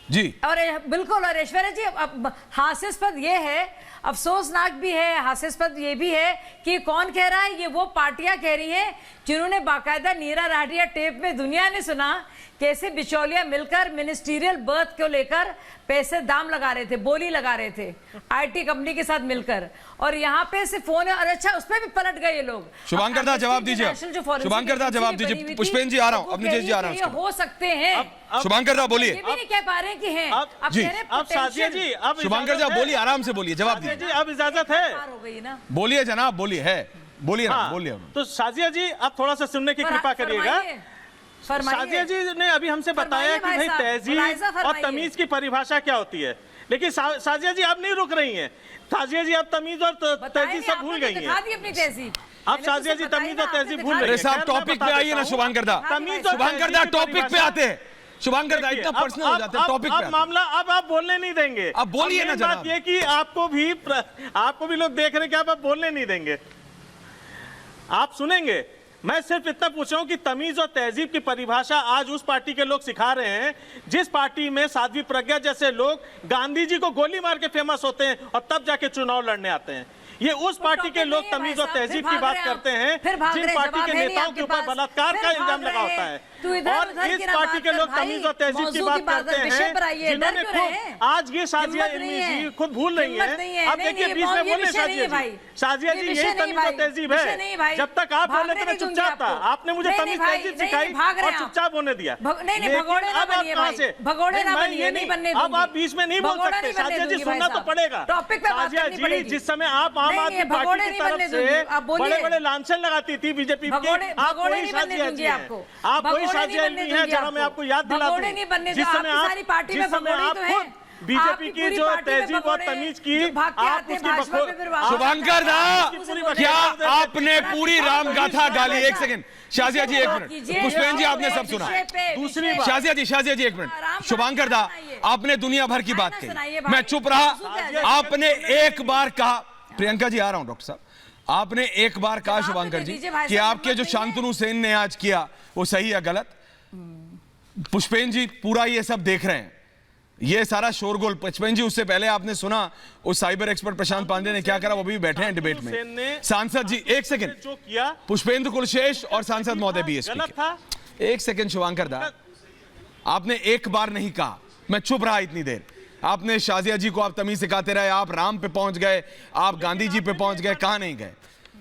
S1: जी।
S5: और बिल्कुल, और ऐश्वर्या जी, अब हास्यास्पद ये है, अफसोसनाक भी है, हास्यास्पद ये भी है कि कौन कह रहा है? ये वो पार्टियां कह रही हैं जिन्होंने बाकायदा नीरा राडिया टेप में दुनिया ने सुना कैसे बिचौलिया मिलकर मिनिस्टीरियल बर्थ को लेकर पैसे दाम लगा रहे थे, बोली लगा रहे थे आईटी कंपनी के साथ मिलकर। और यहाँ पे से फोन है, और अच्छा उस पे भी पलट गए ये लोग।
S1: शुभांकर दा जवाब दीजिए, शुभांकर दा जवाब दीजिए। पुष्पेंद्र जी आ रहा हूँ, अपनी जी आ रहा हूँ।
S5: हो सकते हैं,
S1: शुभांकर दा बोलिए।
S5: ये भी नहीं कह पा रहे कि हैं।
S4: अब शाजिया जी, अब
S1: शुभांकर दा बोलिए, आराम से बोलिए, जवाब दीजिए।
S4: अब इजाजत है,
S5: हो गई ना,
S1: बोलिए जनाब, बोलिए, है बोलिए ना, बोलिए।
S4: तो शाजिया जी अब थोड़ा सा सुनने की कृपा करिएगा। शाजिया जी ने अभी हमसे बताया कि भाई तहजीब और तमीज की परिभाषा क्या होती है, लेकिन शाजिया जी आप नहीं रुक रही हैं। शाजिया जी आप तमीज और तहजीब सब भूल गई हैं। अब शाजिया जी तमीज और तहजीब भूल गई हैं।
S1: साहब टॉपिक पे आइए ना शुभांकर दा, शुभांकर दा टॉपिक पे आते हैं। शुभांकर दा इतना पर्सनल हो जाते हैं टॉपिक पे।
S4: अब मामला अब आप बोलने नहीं देंगे।
S1: अब बोलिए ना जनाब।
S4: बात ये कि आपको भी लोग देख रहे हैं कि आप बोलने नहीं देंगे, आप सुनेंगे। मैं सिर्फ इतना पूछ रहा हूं कि तमीज और तहजीब की परिभाषा आज उस पार्टी के लोग सिखा रहे हैं जिस पार्टी में साध्वी प्रज्ञा जैसे लोग गांधी जी को गोली मार के फेमस होते हैं और तब जाके चुनाव लड़ने आते हैं। ये उस पार्टी के लोग तमीज और तहजीब की बात करते हैं जिन पार्टी के नेताओं के ऊपर बलात्कार का इल्जाम लगा होता है, और इस पार्टी के लोग तमीज और तहजीब की बात करते हैं जिन्होंने खुद आज ये शाजिया इल्मी जी खुद भूल रही है। अब देखिए बीच में बोले शाजिया जी यही तमीज और तहजीब है। जब तक आप बोले थे मैं चुपचाप था, आपने मुझे तमीज तहजीब सिखाई और चुपचाप होने दिया। अब आप कहां से अब आप बीच में नहीं बोल सकते। शाजिया जी सुनना तो पड़ेगा। शाजिया जी जिस समय आप आम आदमी पार्टी की तरफ से बड़े बड़े लांछन लगाती थी बीजेपी के, आप वही शाजिया जी हैं, आप वही शाजिया इल्मी हैं। जरा मैं आपको याद दिला दूं, जिस समय आप खुद बीजेपी की जो तहजीब और तमीज की आप उसकी
S1: शुभांकर दा, क्या आपने पूरी राम गाथा गाली? एक सेकंड शाजिया जी, एक मिनट। पुष्पेन जी आपने सब सुना।
S4: दूसरी बात
S1: शाजिया जी एक मिनट। शुभांकर दा, आपने दुनिया भर की बात कही, मैं चुप रहा। आपने एक बार कहा, प्रियंका जी आ रहा हूं डॉक्टर साहब, आपने एक बार कहा शुभांकर जी कि आपके जो शांतनु सेन ने आज किया वो सही या गलत। पुष्पेन जी पूरा ये सब देख रहे हैं, ये सारा शोरगुल। पुष्पेन जी उससे पहले आपने सुना उस साइबर एक्सपर्ट प्रशांत पांडे ने क्या करा, वो भी बैठे हैं डिबेट में। सांसद जी एक सेकंड, पुष्पेंद्र कुलशेष और सांसद महोदय बीएसपी। एक सेकंड शुभांकर दा, आपने एक बार नहीं कहा, मैं चुप रहा इतनी देर। आपने शाजिया जी को आप तमीज सिखाते रहे, आप राम पे पहुंच गए, आप गांधी जी पे पहुंच गए, कहां नहीं गए।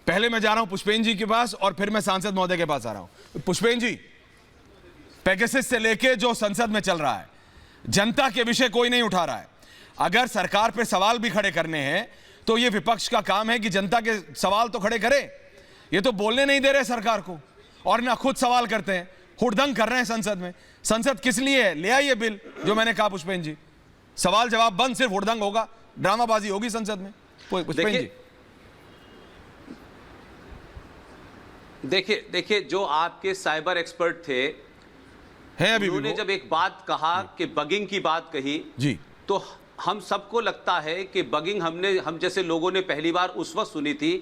S1: पहले मैं जा रहा हूं पुष्पेन जी के पास और फिर मैं सांसद महोदय के पास आ रहा हूं। पुष्पेन जी, पेगासस से लेके जो संसद में चल रहा है, जनता के विषय कोई नहीं उठा रहा है। अगर सरकार पे सवाल भी खड़े करने हैं तो ये विपक्ष का काम है कि जनता के सवाल तो खड़े करे। ये तो बोलने नहीं दे रहे सरकार को और ना खुद सवाल करते हैं, हुड़दंग कर रहे हैं संसद में। संसद किस लिए है? ले आइए बिल, जो मैंने कहा पुष्पेन जी, सवाल जवाब बंद, सिर्फ हुड़दंग होगा, ड्रामाबाजी होगी संसद में। पुष्पेन जी
S6: देखिए जो आपके साइबर एक्सपर्ट थे
S1: है, अभी
S6: उन्होंने जब एक बात कहा कि बगिंग की बात कही
S1: जी,
S6: तो हम सबको लगता है कि बगिंग हम जैसे लोगों ने पहली बार उस वक्त सुनी थी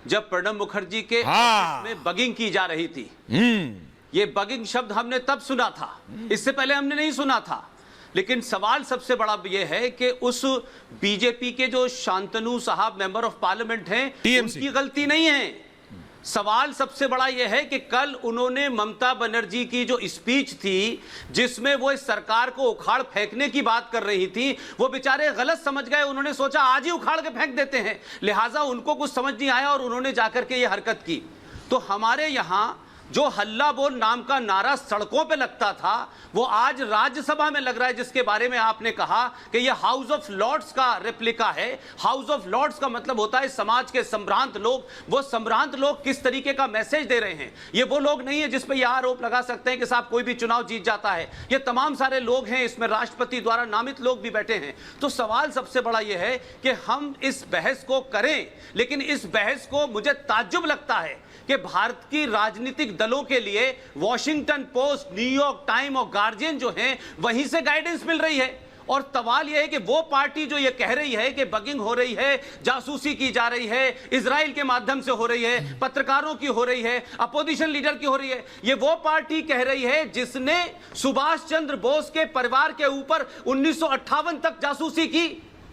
S6: जब प्रणब मुखर्जी के ऑफिस में बगिंग की जा रही थी। ये बगिंग शब्द हमने तब सुना था, इससे पहले हमने नहीं सुना था। लेकिन सवाल सबसे बड़ा यह है कि उस बीजेपी के जो शांतनु साहब मेंबर ऑफ पार्लियामेंट हैं, उनकी गलती नहीं है। सवाल सबसे बड़ा यह है कि कल उन्होंने ममता बनर्जी की जो स्पीच थी जिसमें वो इस सरकार को उखाड़ फेंकने की बात कर रही थी, वो बेचारे गलत समझ गए। उन्होंने सोचा आज ही उखाड़ के फेंक देते हैं, लिहाजा उनको कुछ समझ नहीं आया और उन्होंने जाकर के ये हरकत की। तो हमारे यहां जो हल्ला बोल नाम का नारा सड़कों पे लगता था, वो आज राज्यसभा में लग रहा है, जिसके बारे में आपने कहा कि ये हाउस ऑफ लॉर्ड्स का रेप्लिका है। हाउस ऑफ लॉर्ड्स का मतलब होता है समाज के संभ्रांत लोग। वो संभ्रांत लोग किस तरीके का मैसेज दे रहे हैं, ये वो लोग नहीं है जिस पे यह आरोप लगा सकते हैं कि साहब कोई भी चुनाव जीत जाता है। ये तमाम सारे लोग हैं, इसमें राष्ट्रपति द्वारा नामित लोग भी बैठे हैं। तो सवाल सबसे बड़ा यह है कि हम इस बहस को करें, लेकिन इस बहस को मुझे ताज्जुब लगता है कि भारत की राजनीतिक दलों के लिए वॉशिंगटन पोस्ट, न्यूयॉर्क टाइम और गार्जियन जो हैं, वहीं से गाइडेंस मिल रही है। और सवाल यह है कि वो पार्टी जो ये कह रही है कि बगिंग हो रही है, जासूसी की जा रही है, इजराइल के माध्यम से हो रही है, पत्रकारों की हो रही है, अपोजिशन लीडर की हो रही है, ये वो पार्टी कह रही है जिसने सुभाष चंद्र बोस के परिवार के ऊपर 1958 तक जासूसी की,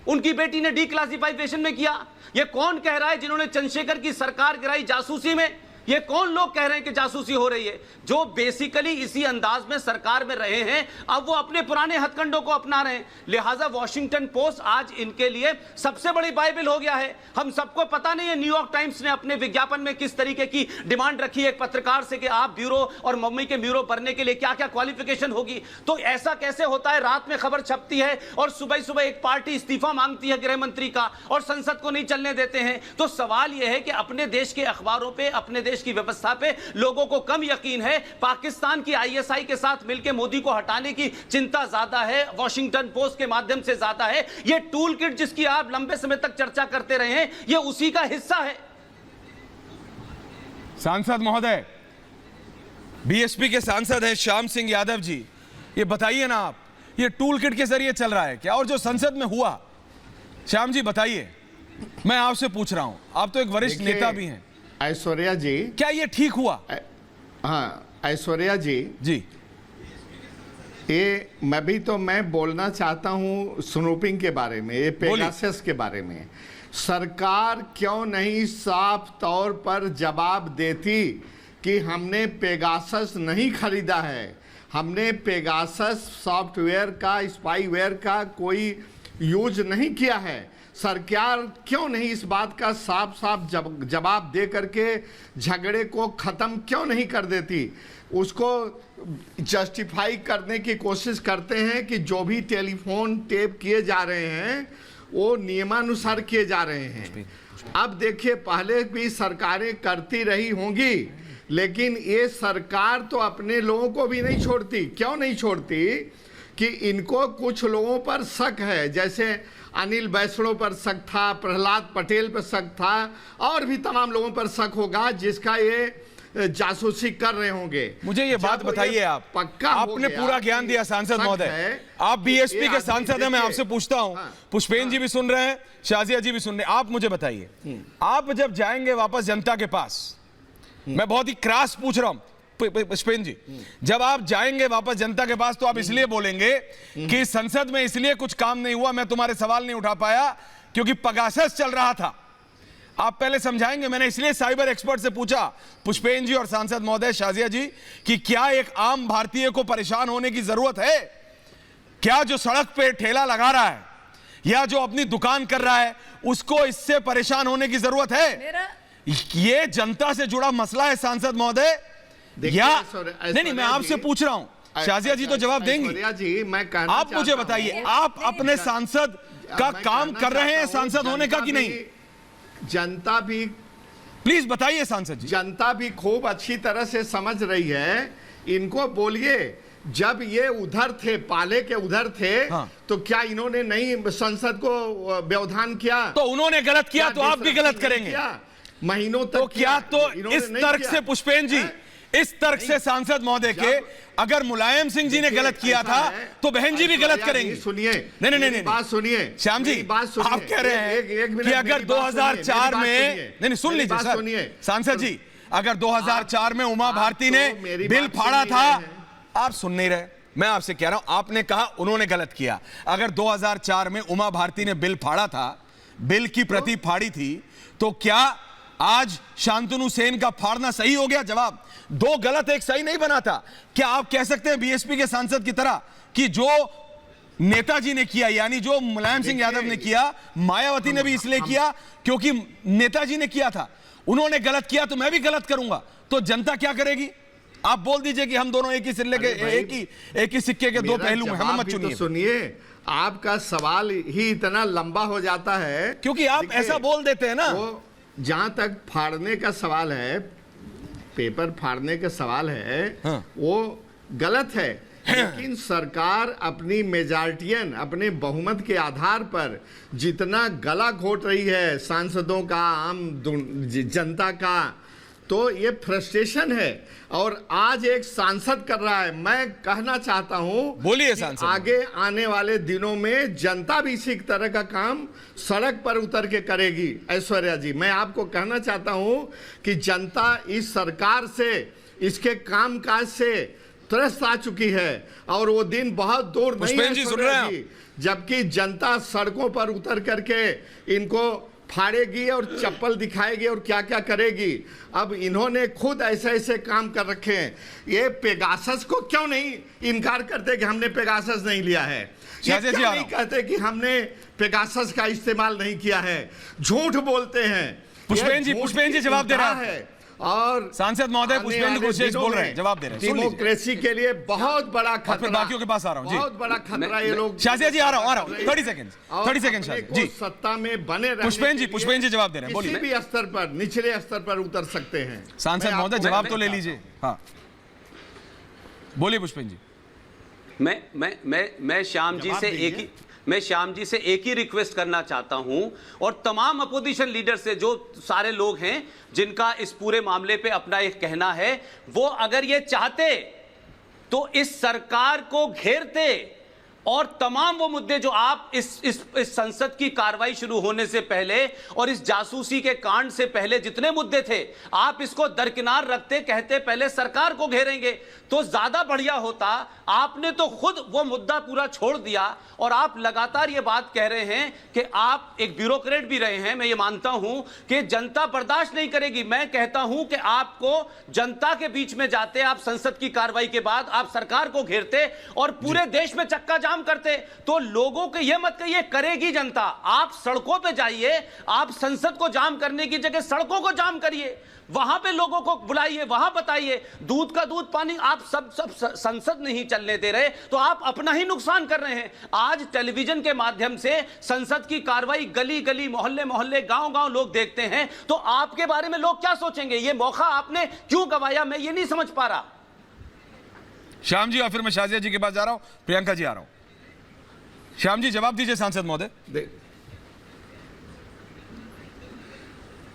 S6: उनकी बेटी ने डिक्लासिफिकेशन में किया। ये कौन कह रहा है जिन्होंने चंद्रशेखर की सरकार गिराई जासूसी में? ये कौन लोग कह रहे हैं कि जासूसी हो रही है? जो बेसिकली इसी अंदाज में सरकार में रहे हैं, अब वो अपने पुराने हथकंडों को अपना रहे हैं। लिहाजा वॉशिंगटन पोस्ट आज इनके लिए सबसे बड़ी बाइबल हो गया है। हम सबको पता नहीं है न्यूयॉर्क टाइम्स ने अपने विज्ञापन में किस तरीके की डिमांड रखी है एक पत्रकार से कि आप ब्यूरो और मम्मी के ब्यूरो भरने के लिए क्या क्या क्वालिफिकेशन होगी। तो ऐसा कैसे होता है, रात में खबर छपती है और सुबह सुबह एक पार्टी इस्तीफा मांगती है गृह मंत्री का और संसद को नहीं चलने देते हैं। तो सवाल यह है कि अपने देश के अखबारों पे, अपने देश की व्यवस्था पे लोगों को कम यकीन है, पाकिस्तान की आईएसआई के साथ मिलकर मोदी को हटाने की चिंता ज्यादा है, वॉशिंगटन पोस्ट के माध्यम से ज्यादा है। ये टूल किट जिसकी आप लंबे समय तक चर्चा करते रहे हैं, ये उसी का हिस्सा है।
S1: सांसद महोदय, बीएसपी के सांसद हैं श्याम सिंह यादव जी, ये बताइए ना आप, ये टूल किट के जरिए चल रहा है क्या? और जो संसद में हुआ, श्याम जी बताइए, मैं आपसे पूछ रहा हूं, आप तो एक वरिष्ठ नेता भी हैं।
S7: ऐश्वर्या जी,
S1: क्या ये ठीक हुआ?
S7: हाँ ऐश्वर्या जी, ये मैं बोलना चाहता हूं स्नूपिंग के बारे में, ये पेगासस के बारे में। सरकार क्यों नहीं साफ तौर पर जवाब देती कि हमने पेगासस नहीं खरीदा है, हमने पेगासस सॉफ्टवेयर का, स्पाईवेयर का कोई यूज नहीं किया है। सरकार क्यों नहीं इस बात का साफ साफ जवाब दे करके झगड़े को ख़त्म क्यों नहीं कर देती? उसको जस्टिफाई करने की कोशिश करते हैं कि जो भी टेलीफोन टेप किए जा रहे हैं वो नियमानुसार किए जा रहे हैं। अब देखिए, पहले भी सरकारें करती रही होंगी, लेकिन ये सरकार तो अपने लोगों को भी नहीं छोड़ती। क्यों नहीं छोड़ती? कि इनको कुछ लोगों पर शक है, जैसे अनिल वैष्णव पर शक था, प्रहलाद पटेल पर शक था, और भी तमाम लोगों पर शक होगा जिसका ये जासूसी कर रहे होंगे।
S1: मुझे ये बात बताइए, आप
S7: पक्का
S1: आपने पूरा ज्ञान दिया सांसद महोदय, आप बीएसपी के सांसद हैं। मैं आपसे पूछता हूं, पुष्पेंद्र जी भी सुन रहे हैं, शाजिया जी भी सुन रहे हैं, आप मुझे बताइए, आप जब जाएंगे वापस जनता के पास, मैं बहुत ही क्रास पूछ रहा हूं पुष्पेंद्र जी, जब आप जाएंगे वापस जनता के पास तो आप इसलिए बोलेंगे कि संसद में इसलिए कुछ काम नहीं हुआ, मैं तुम्हारे सवाल नहीं उठा पाया क्योंकि पेगासस चल रहा था। आप पहले समझाएंगे। मैंने इसलिए साइबर एक्सपर्ट से पूछा, पुष्पेंद्र जी और सांसद महोदय शाजिया जी, कि क्या एक आम भारतीय को परेशान होने की जरूरत है? क्या जो सड़क पे ठेला लगा रहा है या जो अपनी दुकान कर रहा है उसको इससे परेशान होने की जरूरत है? ये जनता से जुड़ा मसला है सांसद महोदय, या नहीं? मैं आपसे पूछ रहा हूं, शाजिया जी तो जवाब देंगी
S7: जी। मैं कहना
S1: आप मुझे बताइए, आप अपने सांसद का काम कर रहे हैं सांसद होने का कि नहीं?
S7: जनता भी,
S1: प्लीज बताइए सांसद जी।
S7: जनता भी खूब अच्छी तरह से समझ रही है। इनको बोलिए, जब ये उधर थे, पाले के उधर थे, हाँ। तो क्या इन्होंने नहीं संसद को व्यवधान किया?
S1: तो उन्होंने गलत किया तो आप भी गलत करेंगे
S7: महीनों तक।
S1: तो क्या तो इस तर्क से पुष्पेंद्र जी, इस तर्क से सांसद महोदय के, अगर मुलायम सिंह जी ने गलत किया था तो बहन जी भी गलत करेंगे?
S7: सुनिए,
S1: नहीं,
S7: बात सुनिए
S1: श्याम जी, आप कह रहे हैं कि अगर 2004 में, नहीं सुन लीजिए सर, सांसद जी, अगर 2004 में उमा भारती ने बिल फाड़ा था, आप सुन नहीं रहे। मैं आपसे कह रहा हूं, आपने कहा उन्होंने गलत किया। अगर 2004 में उमा भारती ने बिल फाड़ा था, बिल की प्रति फाड़ी थी, तो क्या आज शांतनु सेन का फाड़ना सही हो गया? जवाब, दो गलत एक सही नहीं बना था। क्या आप कह सकते हैं बीएसपी के सांसद की तरह कि जो नेताजी ने किया, यानी जो मुलायम सिंह यादव ने किया, मायावती ने भी इसलिए किया क्योंकि नेताजी ने किया था, उन्होंने गलत किया तो मैं भी गलत करूंगा, तो जनता क्या करेगी? आप बोल दीजिए कि हम दोनों एक ही सिल्ले के, एक ही सिक्के के दो पहलू हैं, हम मत चुनिए।
S7: सुनिए, आपका सवाल ही इतना लंबा हो जाता है
S1: क्योंकि आप ऐसा बोल देते हैं ना।
S7: जहां तक फाड़ने का सवाल है, पेपर फाड़ने का सवाल है, हाँ। वो गलत है, लेकिन सरकार अपनी मेजॉरिटियन, अपने बहुमत के आधार पर जितना गला घोट रही है सांसदों का, आम जनता का, तो ये फ्रस्ट्रेशन है। और आज एक सांसद कर रहा है। मैं कहना चाहता हूं,
S1: बोलिए सांसद,
S7: आगे आने वाले दिनों में जनता भी इसी तरह का काम सड़क पर उतर के करेगी। ऐश्वर्या जी, मैं आपको कहना चाहता हूं कि जनता इस सरकार से, इसके कामकाज से त्रस्त आ चुकी है और वो दिन बहुत दूर नहीं है ऐश्वर्या जी, जबकि जनता सड़कों पर उतर करके इनको फाड़ेगी और चप्पल दिखाएगी और क्या क्या करेगी। अब इन्होंने खुद ऐसे ऐसे काम कर रखे हैं। ये पेगासस को क्यों नहीं इनकार करते कि हमने पेगासस नहीं लिया है? ये क्यों नहीं कहते कि हमने पेगासस का इस्तेमाल नहीं किया है? झूठ बोलते हैं।
S1: पुष्पेंद्र जी जवाब दे रहा है।
S7: और
S1: सांसद महोदय पुष्पेंद्र कुशेश बोल रहे हैं, जवाब दे रहे हैं।
S7: डेमोक्रेसी के लिए बहुत बड़ा खतरा,
S1: बाकियों के पास आ रहा हूं जी,
S7: बहुत बड़ा खतरा ये लोग।
S1: शाजिया जी आ रहा हूं 30 सेकंड जी।
S7: सत्ता में बने रहने
S1: पुष्पेंद्र जी जवाब दे रहे हैं, बोलिए।
S7: किसी भी स्तर पर, निचले स्तर पर उतर सकते हैं।
S1: सांसद महोदय जवाब तो ले लीजिए। हाँ बोलिए पुष्पेंद्र जी।
S6: मैं श्याम जी से एक ही रिक्वेस्ट करना चाहता हूं और तमाम अपोजिशन लीडर से, जो सारे लोग हैं जिनका इस पूरे मामले पे अपना एक कहना है, वो अगर ये चाहते तो इस सरकार को घेरते और तमाम वो मुद्दे जो आप इस संसद की कार्रवाई शुरू होने से पहले और इस जासूसी के कांड से पहले जितने मुद्दे थे, आप इसको दरकिनार रखते, कहते पहले सरकार को घेरेंगे, तो ज्यादा बढ़िया होता। आपने तो खुद वो मुद्दा पूरा छोड़ दिया और आप लगातार ये बात कह रहे हैं कि आप एक ब्यूरोक्रेट भी रहे हैं। मैं ये मानता हूं कि जनता बर्दाश्त नहीं करेगी। मैं कहता हूं कि आपको जनता के बीच में जाते, आप संसद की कार्रवाई के बाद आप सरकार को घेरते और पूरे देश में चक्का जाम करते, तो लोगों को यह मत कहिए करेगी जनता। आप सड़कों पे जाइए, आप संसद को जाम करने की जगह सड़कों को जाम करिए, वहां पे लोगों को बुलाइए, वहां बताइए। दूध का दूध पानी आप सब संसद नहीं चलने दे रहे, तो आप अपना ही नुकसान कर रहे हैं। आज टेलीविजन के माध्यम से संसद की कार्रवाई गली गली, मोहल्ले मोहल्ले, गांव गांव लोग देखते हैं, तो आपके बारे में लोग क्या सोचेंगे? ये मौका आपने क्यों गंवाया, मैं ये नहीं समझ पा रहा।
S1: श्याम जी और फिर मैं शाजिया जी के पास जा रहा हूं, प्रियंका जी आ रहा हूं। श्याम जी जवाब दीजिए सांसद महोदय।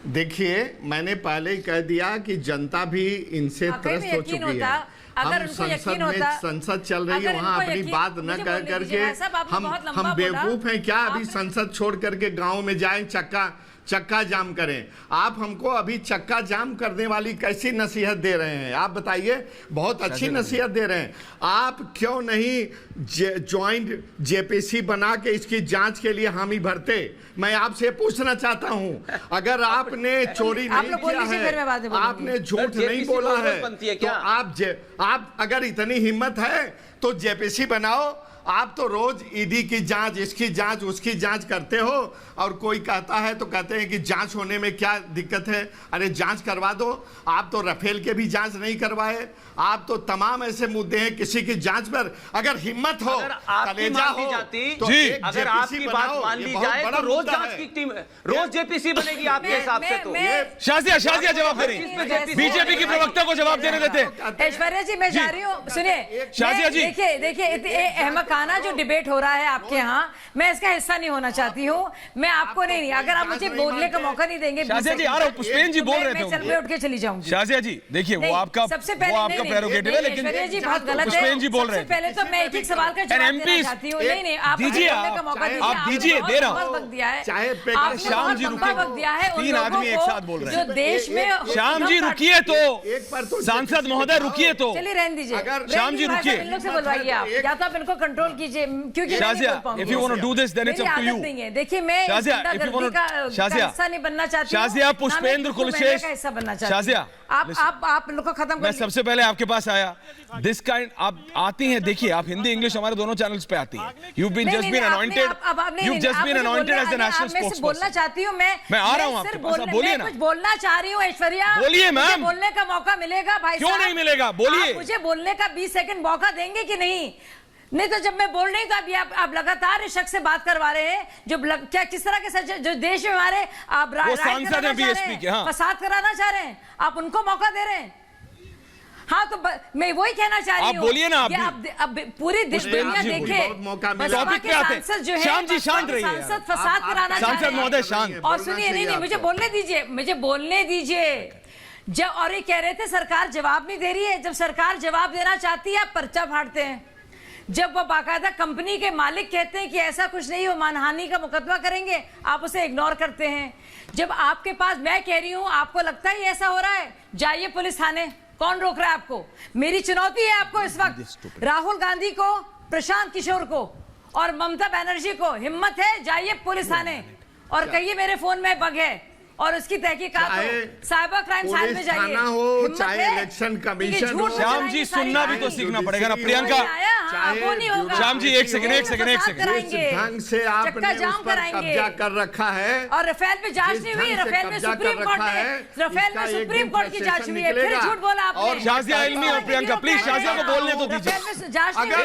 S7: देखिए, मैंने पहले ही कह दिया कि जनता भी इनसे त्रस्त हो चुकी है। हम संसद में संसद चल रही है, वहां अपनी बात न कर करके हम बेवकूफ हैं क्या? अभी संसद छोड़ करके गांव में जाएं, चक्का जाम करें? आप हमको अभी चक्का जाम करने वाली कैसी नसीहत दे रहे हैं? आप बताइए। बहुत अच्छी नसीहत दे रहे हैं। आप क्यों नहीं ज्वाइंट जेपीसी बना के इसकी जांच के लिए हामी भरते? मैं आपसे पूछना चाहता हूं, अगर आपने चोरी नहीं किया है, आपने झूठ नहीं बोला है, तो आप अगर इतनी हिम्मत है तो जेपीसी बनाओ। आप तो रोज ईडी की जांच, इसकी जांच, उसकी जांच करते हो, और कोई कहता है तो कहते हैं कि जांच होने में क्या दिक्कत है? अरे जांच करवा दो। आप तो राफेल के भी जांच नहीं करवाए। आप तो तमाम ऐसे मुद्दे हैं, किसी की जांच पर अगर हिम्मत हो, कलेजा हो, तो
S6: अगर आपकी बात मान ली जाए तो रोज जांच की टीम, रोज जेपीसी बनेगी आपके हिसाब से। तो
S1: शाजिया जवाब दे रही, बीजेपी की प्रवक्ता को जवाब देने देते।
S5: ऐश्वर्या जी मैं जा रही हूँ, सुनिए
S1: शाजिया जी।
S5: देखिए अहमकाना जो डिबेट हो रहा है आपके यहाँ, मैं इसका हिस्सा नहीं होना चाहती हूँ। मैं आपको नहीं, अगर आप मुझे बोलने का मौका नहीं देंगे।
S1: शाजिया जी आ रहा हूँ, पुष्पेन जी बोल रहे थे,
S5: मैं उठ के चली जाऊंगी।
S1: शाजिया जी देखिए, वो आपका प्रेरोगेटिव है, लेकिन
S5: जी बहुत गलत है।
S1: पुष्पेन जी बोल रहे हैं।
S5: पहले तो मैं एक सवाल का जवाब देना चाहती हूँ। नहीं आप
S1: दीजिए,
S5: का मौका दीजिए।
S1: आप दीजिए, दे रहा हूँ।
S5: वक्त दिया है,
S1: श्याम जी रुकिए,
S5: वक्त दिया है।
S1: 3 आदमी एक साथ बोल रहे हैं
S5: जो देश में,
S1: श्याम जी रुकिए तो, सांसद महोदय रुकिए तो,
S5: चलिए रहने दीजिए।
S1: श्याम जी रुकिए,
S5: इन लोग से बुलवाइए आप, या तो आप इनको कंट्रोल कीजिए, क्योंकि
S1: if you want to do this then it's up to you।
S5: देखिए मैं हिस्सा नहीं बनना चाहती हूं।
S1: शाजिया पुष्पेंद्र कुलशेष, शाजिया
S5: आप लोग को खत्म।
S1: मैं सबसे पहले आपके पास आया, दिस काइंड आप आती हैं, देखिए आप हिंदी इंग्लिश हमारे दोनों चैनल्स पे आती हैं। You've just been anointed as the national spokesperson।
S5: बोलना चाहती हूँ मैं
S1: आ रहा हूँ आपके पास, बोलिए ना।
S5: कुछ बोलना चाह रही हूँ ऐश्वर्या,
S1: बोलिए मैम।
S5: बोलने का मौका मिलेगा भाई?
S1: क्यों नहीं मिलेगा, बोलिए।
S5: मुझे बोलने का 20 सेकंड मौका देंगे कि नहीं? नहीं तो जब मैं बोल रही हूँ तो अभी आप लगातार इस शख्स से बात करवा रहे हैं जो क्या किस तरह के जो देश में हमारे आप
S1: सांसद हैं बीएसपी के, हाँ,
S5: फसाद कराना चाह रहे हैं, आप उनको मौका दे रहे हैं। हाँ तो मैं वही कहना चाह रही हूँ,
S1: आप बोलिए ना।
S5: अब पूरी दुनिया देखे
S1: टॉपिक पे आते हैं।
S5: जो है
S1: श्याम जी शांत रहिए,
S5: सांसद फसाद कराना चाह रहे हैं।
S1: सांसद महोदय शांत।
S5: और सुनिए, नहीं मुझे बोलने दीजिए। जब और ये कह रहे थे सरकार जवाब नहीं दे रही है, जब सरकार जवाब देना चाहती है आप पर्चा फाड़ते हैं। जब वो बाकायदा कंपनी के मालिक कहते हैं कि ऐसा कुछ नहीं हो, मानहानि का मुकदमा करेंगे, आप उसे इग्नोर करते हैं। जब आपके पास, मैं कह रही हूं, आपको लगता है ऐसा हो रहा है, जाइए पुलिस थाने, कौन रोक रहा है आपको? मेरी चुनौती है आपको इस वक्त, राहुल गांधी को, प्रशांत किशोर को और ममता बनर्जी को, हिम्मत है जाइए पुलिस थाने और कहिए मेरे फोन में बग है और उसकी तहकीकात हो, साइबर क्राइम साइड में जाइए,
S7: हो चाहे इलेक्शन कमीशन हो।
S1: श्याम जी सुनना भी तो सीखना पड़ेगा ना। प्रियंका, श्याम जी एक सेकंड
S7: ढंग से आपने उस पर कब्जा कर रखा है
S5: और राफेल पे जांच नहीं हुई, राफेल में सुप्रीम कोर्ट की जांच हुई है, फिर झूठ बोला आपने।
S1: शाजिया इल्मी और प्रियंका प्लीज शाजिया को बोलने तो दीजिए।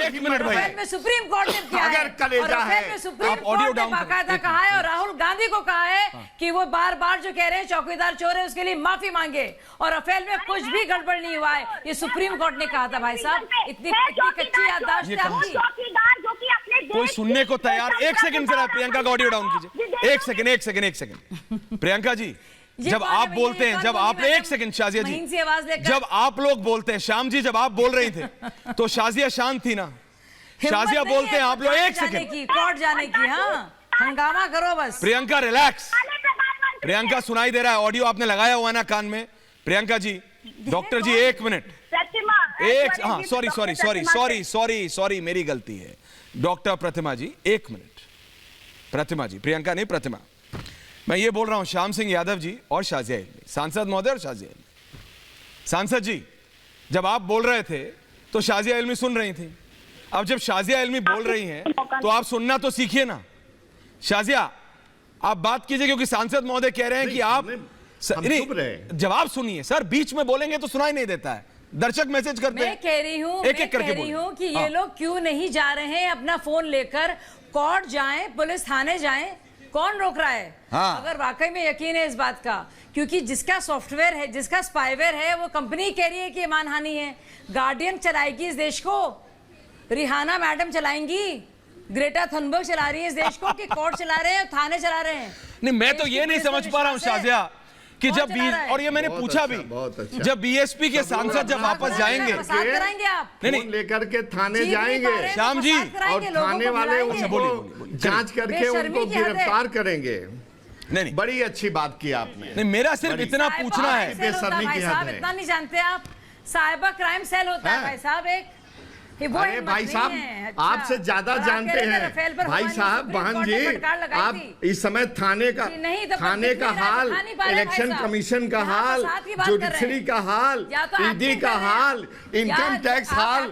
S5: एक मिनट भाई, में सुप्रीम कोर्ट ने किया है, राफेल में सुप्रीम कोर्ट ने बाकायदा कहा है और राहुल गांधी को कहा है कि वो बार-बार जो कह रहे हैं चौकीदार चोर है उसके लिए माफी मांगे, और राफेल में कुछ भी गड़बड़ नहीं हुआ है, ये सुप्रीम कोर्ट ने कहा था। भाई साहब इतनी कच्ची याददाश्त है आपकी।
S1: कोई सुनने को तैयार? एक सेकंड जरा प्रियंका का ऑडियो डाउन कीजिए। एक सेकंड प्रियंका जी, जब आप बोलते हैं, जब आप एक सेकंड शाजिया जी, जब आप लोग बोलते हैं, श्याम जी जब आप बोल रही थे तो शाजिया शांत थी ना। शाजिया बोलते हैं, आप लोग एक सेकंड,
S5: कोर्ट जाने की, हाँ हंगामा करो बस।
S1: प्रियंका रिलैक्स, प्रियंका सुनाई दे रहा है, ऑडियो आपने लगाया हुआ है ना कान में। प्रियंका जी, डॉक्टर जी एक मिनट, एक, हाँ sorry sorry sorry sorry sorry sorry मेरी गलती है। डॉक्टर प्रतिमा जी एक मिनट, प्रतिमा जी, प्रियंका नहीं प्रतिमा। मैं ये बोल रहा हूं श्याम सिंह यादव जी और शाजिया इल्मी, सांसद महोदय और शाजिया इल्मी। सांसद जी जब आप बोल रहे थे तो शाजिया इल्मी सुन रही थी, अब जब शाजिया इल्मी बोल रही हैं तो आप सुनना तो सीखिए ना। शाजिया आप बात कीजिए, क्योंकि सांसद महोदय कह रहे हैं कि आप नहीं, जवाब सुनिए सर, बीच में बोलेंगे तो सुनाई नहीं देता है, दर्शक मैसेज करते हैं।
S5: मैं कह रही हूँ,
S1: एक-एक करके
S5: कह रही हूँ कि ये लोग क्यों नहीं जा रहे हैं अपना फोन लेकर, कोर्ट जाएं, पुलिस थाने जाएं, कौन रोक रहा है?
S1: हाँ।
S5: अगर वाकई में यकीन है इस बात का, क्योंकि जिसका सॉफ्टवेयर है, जिसका स्पाईवेयर है, वो कंपनी कह रही है कि ये मानहानि है। गार्डियन चलाएगी इस देश को, रिहाना मैडम चलाएंगी, ग्रेटा थनबर्ग चला रही है इस देश को, कि कोर्ट चला रहे हैं, थाने चला रहे हैं?
S1: नहीं, मैं तो ये नहीं समझ पा रहा हूँ शाजिया कि जब और ये मैंने पूछा भी, जब बीएसपी के सांसद जब वापस जाएंगे,
S5: कराएंगे आप
S1: नहीं
S7: लेकर के थाने जाएंगे
S1: श्याम जी,
S7: और थाने वाले उनको जांच करके उनको गिरफ्तार करेंगे।
S1: नहीं,
S7: बड़ी अच्छी बात की आपने।
S1: नहीं, मेरा सिर्फ इतना पूछना है,
S7: बेशर्मी की हद है।
S5: इतना नहीं जानते आप, साइबर क्राइम सेल होता है भाई साहब एक।
S7: अरे भाई साहब, आपसे ज्यादा जानते हैं भाई साहब, बहन जी, आप इस समय थाने का हाल, इलेक्शन कमीशन का हाल, जुडिशरी का हाल, ईडी का हाल, इनकम टैक्स हाल,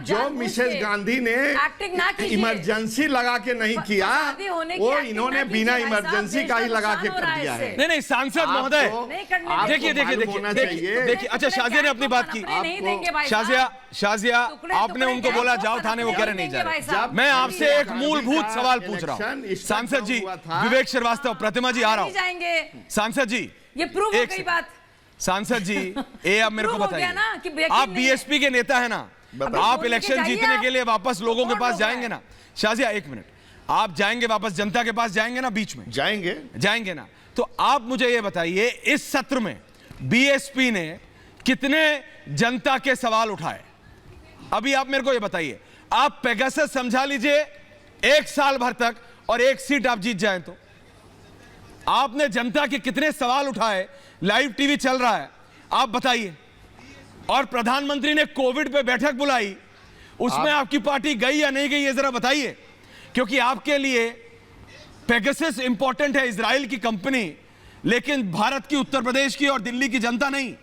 S7: जो मिसेस गांधी ने इमरजेंसी लगा के नहीं किया, वो इन्होंने बिना इमरजेंसी का ही लगा के कर दिया है।
S1: नहीं सांसद महोदय, देखिए देखिए देखिए देखिए, अच्छा शाजिया ने अपनी बात की। शाजिया आपने उनको बोला जाओ थाने, वो कह रहे नहीं जा रहे। मैं आपसे एक मूलभूत सवाल पूछ रहा हूँ सांसद जी, विवेक श्रीवास्तव, प्रतिमा जी आ रहा हूँ। सांसद जी
S5: ये प्रूव हो गई बात।
S1: सांसद जी अब मेरे को बताइए, आप बीएसपी के नेता है ना, आप इलेक्शन जीतने के लिए वापस लोगों के पास जाएंगे ना? शाजिया एक मिनट, आप जाएंगे वापस जनता के पास जाएंगे ना? बीच में जाएंगे ना? तो आप मुझे ये बताइए, इस सत्र में बीएसपी ने कितने जनता के सवाल उठाए? अभी आप मेरे को ये बताइए। आप पेगासस समझा लीजिए 1 साल भर तक और 1 सीट आप जीत जाएं तो आपने जनता के कितने सवाल उठाए? लाइव टीवी चल रहा है, आप बताइए। और प्रधानमंत्री ने कोविड पे बैठक बुलाई, उसमें आपकी पार्टी गई या नहीं गई, ये जरा बताइए, क्योंकि आपके लिए पेगासस इंपॉर्टेंट है, इजराइल की कंपनी, लेकिन भारत की, उत्तर प्रदेश की और दिल्ली की जनता नहीं।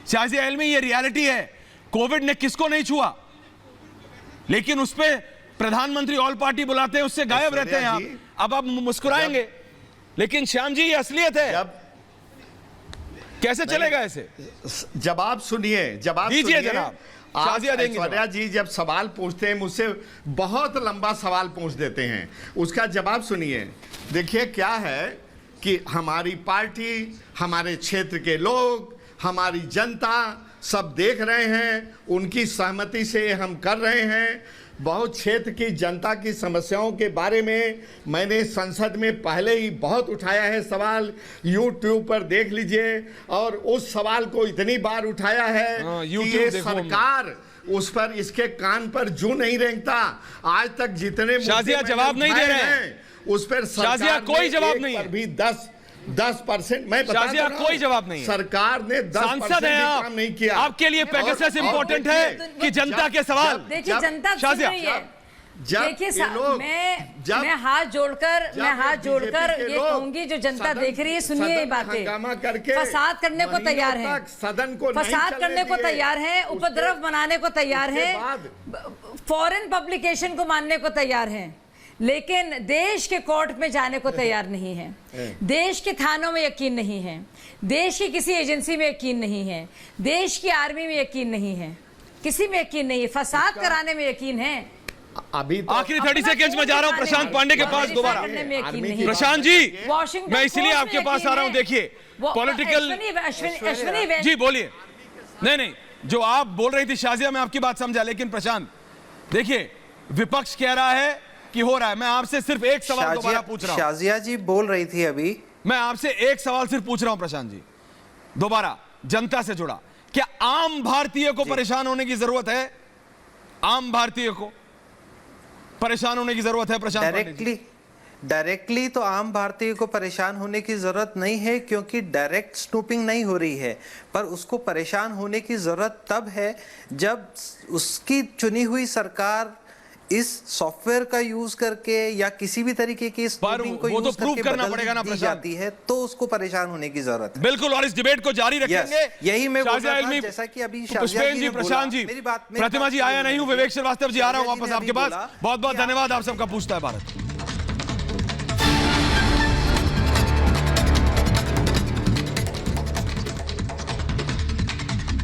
S1: शाजिया इल्मी, ये रियलिटी है। कोविड ने किसको नहीं छुआ, लेकिन उस पे प्रधानमंत्री ऑल पार्टी बुलाते हैं, उससे गायब रहते हैं आप। अब आप मुस्कुराएंगे, लेकिन श्याम जी ये असलियत है। कैसे चलेगा ऐसे?
S7: जवाब सुनिए, जवाब
S1: दीजिए जनाब। शाजिया देंगे।
S7: ऐश्वर्या जी जब सवाल पूछते हैं मुझसे, बहुत लंबा सवाल पूछ देते हैं, उसका जवाब सुनिए। देखिए क्या है कि हमारी पार्टी, हमारे क्षेत्र के लोग, हमारी जनता सब देख रहे हैं, उनकी सहमति से हम कर रहे हैं। बहुत क्षेत्र की जनता की समस्याओं के बारे में मैंने संसद में पहले ही बहुत उठाया है सवाल, YouTube पर देख लीजिए, और उस सवाल को इतनी बार उठाया है कि ये सरकार उस पर, इसके कान पर जू नहीं रेंगता। आज तक जितने
S1: शाजिया जवाब नहीं दे रहे हैं
S7: उस पर, शाजिया
S1: कोई जवाब नहीं है,
S7: भी 10% मैं बता रहा हूं,
S1: कोई जवाब नहीं है।
S7: सरकार ने 10% भी काम नहीं किया।
S1: आपके लिए पेगासस इंपॉर्टेंट है कि जनता के सवाल?
S5: देखिए जनता सुन रही है। देखिए मैं हाथ जोड़कर ये कहूंगी, जो जनता देख रही है, सुनिए ये बातें। फसाद करने को तैयार है,
S7: सदन को
S5: फसाद करने को तैयार है, उपद्रव बनाने को तैयार है, फॉरेन पब्लिकेशन को मानने को तैयार है, लेकिन देश के कोर्ट में जाने को तैयार नहीं है, देश के थानों में यकीन नहीं है, देश की किसी एजेंसी में यकीन नहीं है, देश की आर्मी में यकीन नहीं है, किसी में यकीन नहीं है, फसाद कराने में यकीन है।
S7: अभी तो
S1: आखिरी 30 सेकंड्स में जा रहा हूं प्रशांत पांडे के पास दोबारा। प्रशांत जी, मैं इसलिए आपके पास आ रहा हूं। देखिए पॉलिटिकल,
S5: अश्विनी
S1: जी बोलिए। नहीं, जो आप बोल रही थी शाजिया, मैं आपकी बात समझा, लेकिन प्रशांत देखिए, विपक्ष कह रहा है कि हो रहा है। मैं आपसे सिर्फ एक सवाल दोबारा पूछ रहा हूं।
S2: शाजिया जी बोल रही थी अभी
S1: मैं आपसे एक सवाल सिर्फ पूछ रहा हूं प्रशांत जी, दोबारा जनता से जुड़ा, क्या आम भारतीय को परेशान होने की जरूरत है? आम भारतीय को परेशान होने की जरूरत है प्रशांत?
S2: डायरेक्टली तो आम भारतीय को परेशान होने की जरूरत नहीं है, क्योंकि डायरेक्ट स्नूपिंग नहीं हो रही है। पर उसको परेशान होने की जरूरत तब है जब उसकी चुनी हुई सरकार इस सॉफ्टवेयर का यूज करके या किसी भी तरीके की स्नूपिंग को यूज करके बदल दी जाती है, तो उसको परेशान होने की जरूरत है।
S1: बिल्कुल, और इस डिबेट को जारी रखेंगे।
S2: यही मैं बोल रहा था, जैसा कि अभी
S1: पुष्पेंद्र जी, प्रशांत जी, प्रतिमा जी आया नहीं हूं, विवेक श्रीवास्तव जी आ रहा हूं वापस आपके पास। बहुत बहुत धन्यवाद, आप सबका पूछता है भारत।